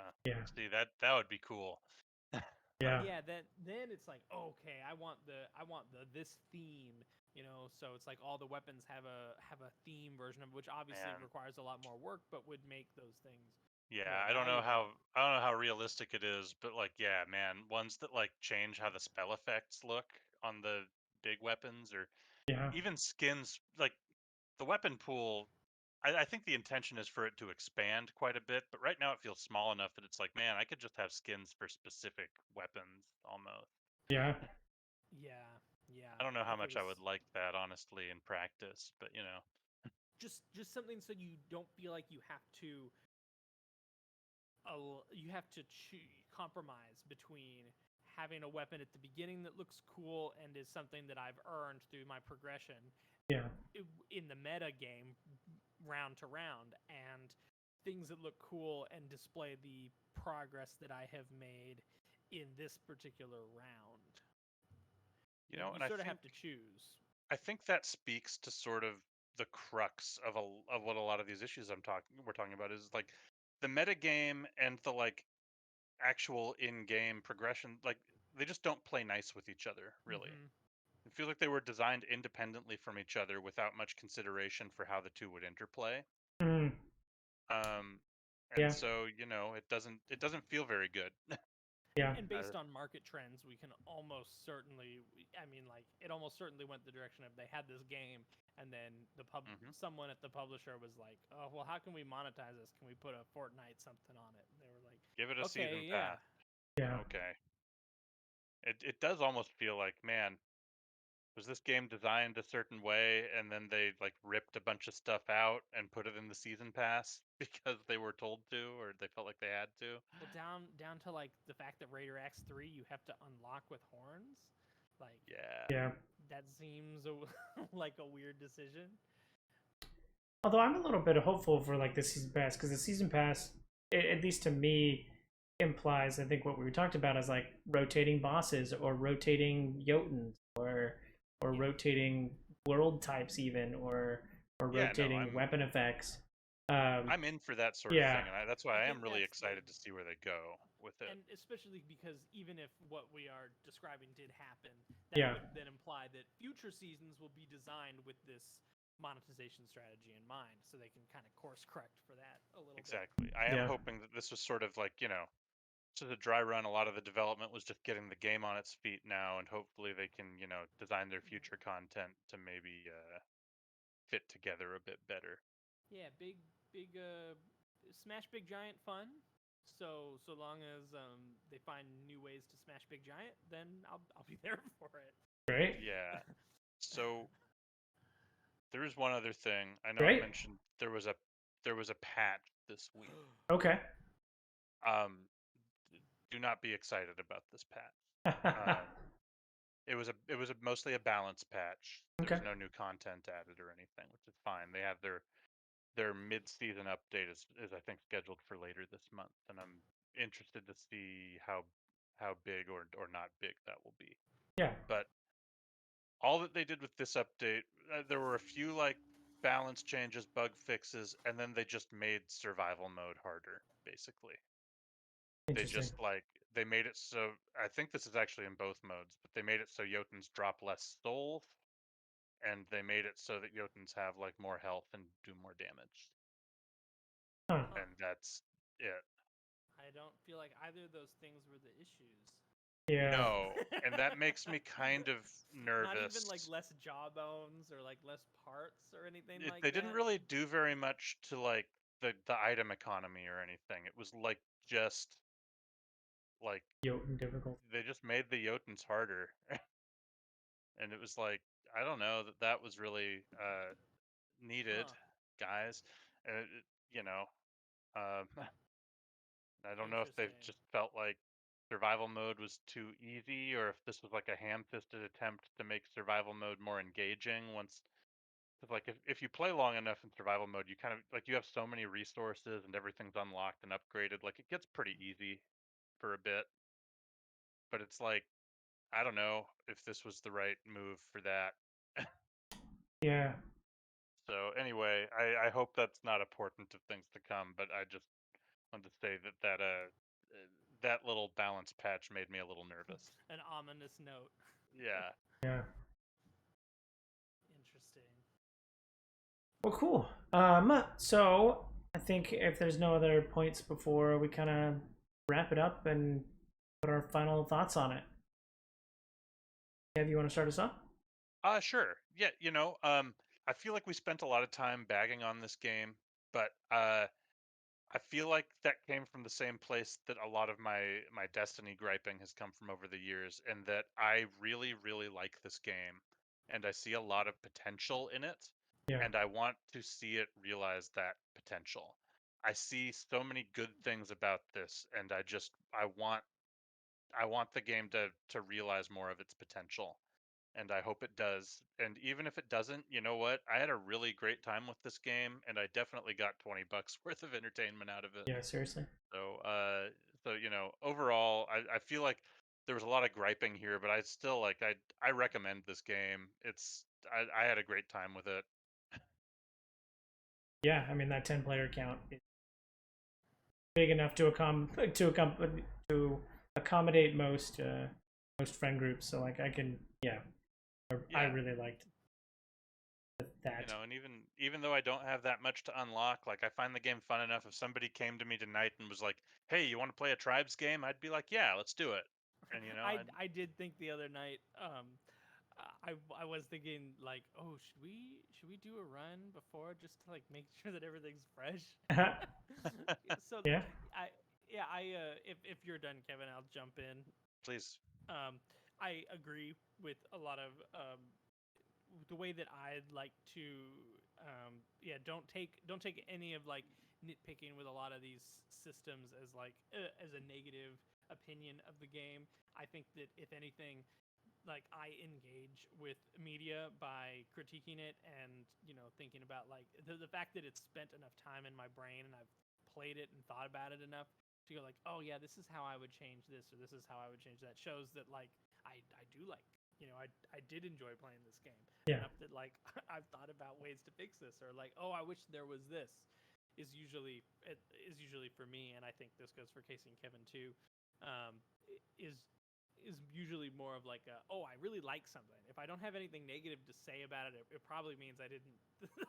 See that would be cool. Yeah. Then it's like, okay, I want this theme, so it's like all the weapons have a theme version of it, which obviously requires a lot more work, but would make those things. Yeah, I don't know how realistic it is, but like man, ones that like change how the spell effects look on the big weapons, or even skins, like the weapon pool. I think the intention is for it to expand quite a bit, but right now it feels small enough that it's like, man, I could just have skins for specific weapons almost. Yeah. Yeah. I don't know how much I would like that, honestly, in practice, but just something so you don't feel like you have to compromise between having a weapon at the beginning that looks cool and is something that I've earned through my progression. In the meta game, round to round, and things that look cool and display the progress that I have made in this particular round. You sort of have to choose. I think that speaks to sort of the crux of what a lot of these issues we're talking about is like the meta game and the like actual in-game progression, like they just don't play nice with each other, really. I feel like they were designed independently from each other without much consideration for how the two would interplay. So it doesn't feel very good. And based on market trends, we can almost certainly, it almost certainly went the direction of they had this game, and then someone at the publisher was like, oh, well, how can we monetize this? Can we put a Fortnite something on it? And they were like, give it a season pass. Okay. It does almost feel like, man, was this game designed a certain way and then they like ripped a bunch of stuff out and put it in the season pass because they were told to, or they felt like they had to? Well, down to like the fact that Raider X 3 you have to unlock with horns. Like, that seems like a weird decision. Although I'm a little bit hopeful for like the season pass, because the season pass, at least to me, implies, I think, what we talked about is like rotating bosses or rotating Jotuns or rotating world types even, or rotating weapon effects. I'm in for that sort of thing, and that's why I am really excited to see where they go with it. And especially because even if what we are describing did happen, that would then imply that future seasons will be designed with this monetization strategy in mind, so they can kind of course correct for that a little bit. Exactly. I am hoping that this was sort of like, sort of dry run. A lot of the development was just getting the game on its feet now, and hopefully they can, design their future content to maybe fit together a bit better. Yeah, big Smash Big Giant fun. So long as they find new ways to smash Big Giant, then I'll be there for it. Right? Yeah. So there is one other thing. I know I mentioned there was a patch this week. Okay. Do not be excited about this patch. It was mostly a balance patch. There was no new content added or anything, which is fine. They have their mid-season update is I think scheduled for later this month, and I'm interested to see how big or not big that will be. Yeah. But all that they did with this update, there were a few like balance changes, bug fixes, and then they just made survival mode harder, basically. They just they made it so, I think this is actually in both modes, but they made it so Jotuns drop less souls, and they made it so that Jotuns have like more health and do more damage. And that's it. I don't feel like either of those things were the issues. Yeah. No, and that makes me kind of nervous. Not even like less jawbones or like less parts or anything like that. They didn't really do very much to like the item economy or anything. It was like just like Jotun difficult. They just made the Jotuns harder. And it was like, I don't know that was really needed, guys. You know, I don't know if they've just felt like survival mode was too easy, or if this was like a ham-fisted attempt to make survival mode more engaging. Cause like if you play long enough in survival mode, you kind of like you have so many resources and everything's unlocked and upgraded. Like it gets pretty easy for a bit, but it's like, I don't know if this was the right move for that. Yeah. So anyway, I hope that's not a portent of things to come, but I just wanted to say that little balance patch made me a little nervous. An ominous note. Yeah. Yeah. Interesting. Well, cool. So I think if there's no other points before we kind of wrap it up and put our final thoughts on it. Kev, you want to start us off? Sure. Yeah, I feel like we spent a lot of time bagging on this game, but I feel like that came from the same place that a lot of my Destiny griping has come from over the years, and that I really, really like this game, and I see a lot of potential in it, and I want to see it realize that potential. I see so many good things about this, and I want the game to realize more of its potential. And I hope it does. And even if it doesn't, you know what? I had a really great time with this game, and I definitely got $20 worth of entertainment out of it. Yeah, seriously. So, overall, I feel like there was a lot of griping here, but I still I recommend this game. I had a great time with it. Yeah, I mean that 10-player count is big enough to accommodate most friend groups. So like I can, I really liked that. And even though I don't have that much to unlock, like I find the game fun enough. If somebody came to me tonight and was like, "Hey, you want to play a Tribes game?" I'd be like, "Yeah, let's do it." And I did think the other night, I was thinking like, oh, should we do a run before just to like make sure that everything's fresh? So yeah, if you're done, Kevin, I'll jump in. Please. I agree with a lot of the way that I'd like to don't take any of like nitpicking with a lot of these systems as like as a negative opinion of the game. I think that if anything, like I engage with media by critiquing it and thinking about like the fact that it's spent enough time in my brain and I've played it and thought about it enough to go like, oh yeah, this is how I would change this or this is how I would change that, shows that like I do like I did enjoy playing this game enough that like I've thought about ways to fix this, or like, oh, I wish there was this, is usually for me, and I think this goes for Casey and Kevin too, is usually more of like oh, I really like something. If I don't have anything negative to say about it, it probably means I didn't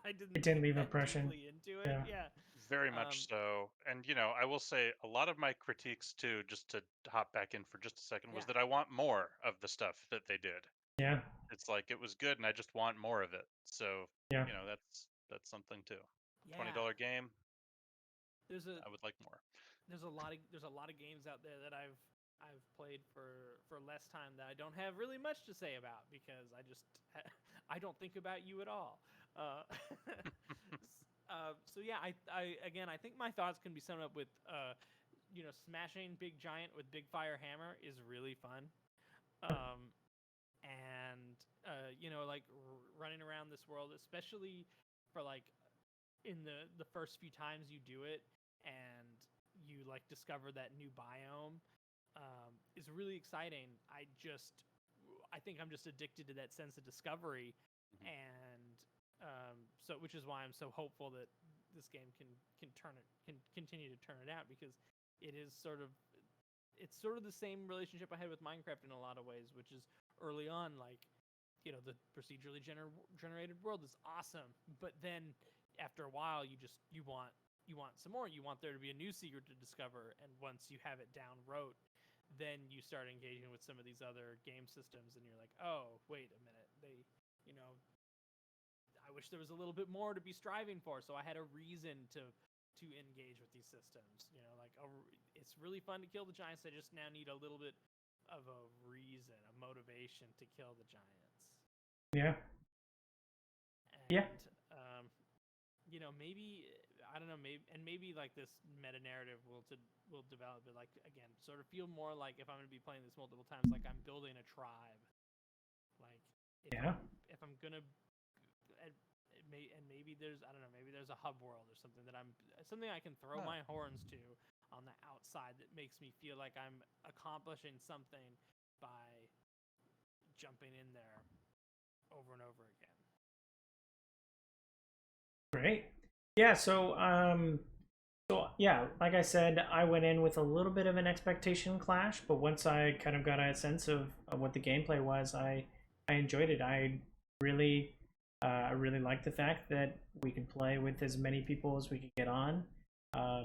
it didn't leave impression into it. Yeah. Very much so. And I will say a lot of my critiques too, just to hop back in for just a second, was that I want more of the stuff that they did. Yeah. It's like it was good and I just want more of it. So that's something too. $20 game. I would like more. There's a lot of games out there that I've played for less time that I don't have really much to say about because I don't think about you at all. So yeah, I think my thoughts can be summed up with smashing big giant with big fire hammer is really fun. and you know, like running around this world, especially for like in the first few times you do it, and you like discover that new biome, is really exciting. I think I'm just addicted to that sense of discovery, and so which is why I'm so hopeful that this game can continue to turn it out, because it's sort of the same relationship I had with Minecraft in a lot of ways, which is early on, like, you know, the procedurally generated world is awesome, but then after a while you want some more. You want there to be a new secret to discover, and once you have it down rote, then you start engaging with some of these other game systems, and you're like, oh, wait a minute, you know, I wish there was a little bit more to be striving for, so I had a reason to engage with these systems. You know, like, it's really fun to kill the giants. I just now need a little bit of a reason, a motivation to kill the giants. Yeah. And, yeah. You know, maybe, I don't know, maybe like this meta narrative will develop it, like, again, sort of feel more like, if I'm going to be playing this multiple times, like I'm building a tribe. Like, if I'm gonna, and maybe there's, I don't know, maybe there's a hub world or something that something I can throw my horns to on the outside that makes me feel like I'm accomplishing something by jumping in there over and over again. Great. Yeah, so yeah, like I said, I went in with a little bit of an expectation clash, but once I kind of got a sense of what the gameplay was, I enjoyed it. I really like the fact that we can play with as many people as we can get on.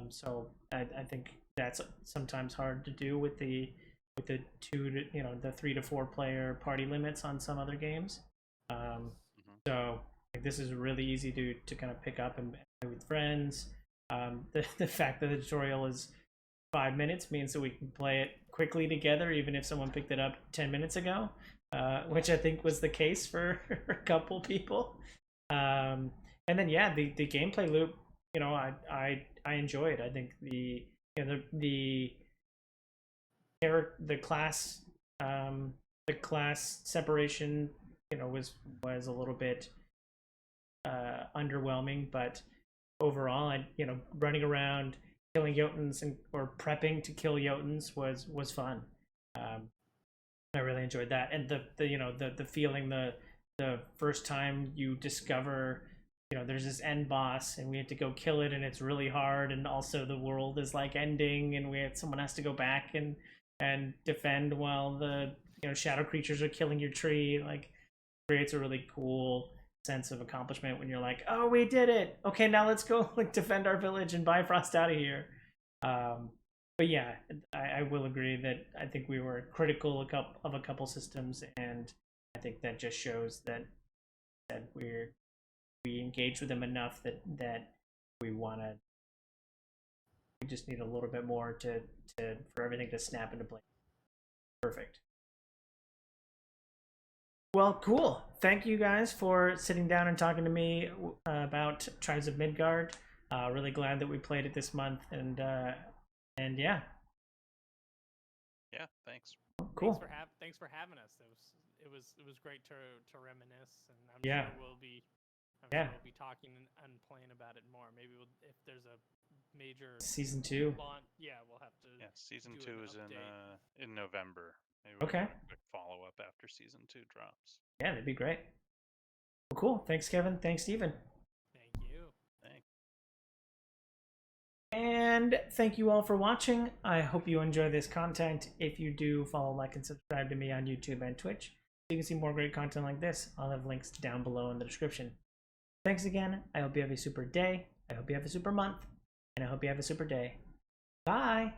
So I think that's sometimes hard to do with the 3 to 4 player party limits on some other games. So this is really easy to kind of pick up and play with friends. The fact that the tutorial is 5 minutes means that we can play it quickly together, even if someone picked it up 10 minutes ago, which I think was the case for a couple people. And then yeah, the gameplay loop, you know, I enjoyed. I think the class separation, you know, was a little bit underwhelming, but overall, running around killing Jotuns or prepping to kill Jotuns was fun. I really enjoyed that, and the feeling the first time you discover, you know, there's this end boss and we have to go kill it, and it's really hard, and also the world is like ending, and someone has to go back and defend while the shadow creatures are killing your tree. Like, creates a really cool sense of accomplishment when you're like, oh, we did it, okay, now let's go like defend our village and Bifrost out of here. But yeah, I will agree that I think we were critical of a couple systems, and I think that just shows that we engage with them enough that we just need a little bit more for everything to snap into place. Perfect. Well, cool. Thank you guys for sitting down and talking to me about Tribes of Midgard. Really glad that we played it this month, and yeah. Yeah, thanks. Cool. Thanks for having us. It was great to reminisce, and I'm sure we'll be talking and playing about it more. Maybe if there's a major season 2. We'll have to. Yeah, season 2 is in November. Maybe we'll do a quick follow-up after season 2 drops. Yeah, that'd be great. Well, cool. Thanks, Kevin. Thanks, Steven. Thank you. Thanks. And thank you all for watching. I hope you enjoy this content. If you do, follow, like, and subscribe to me on YouTube and Twitch, so you can see more great content like this. I'll have links down below in the description. Thanks again. I hope you have a super day. I hope you have a super month. And I hope you have a super day. Bye.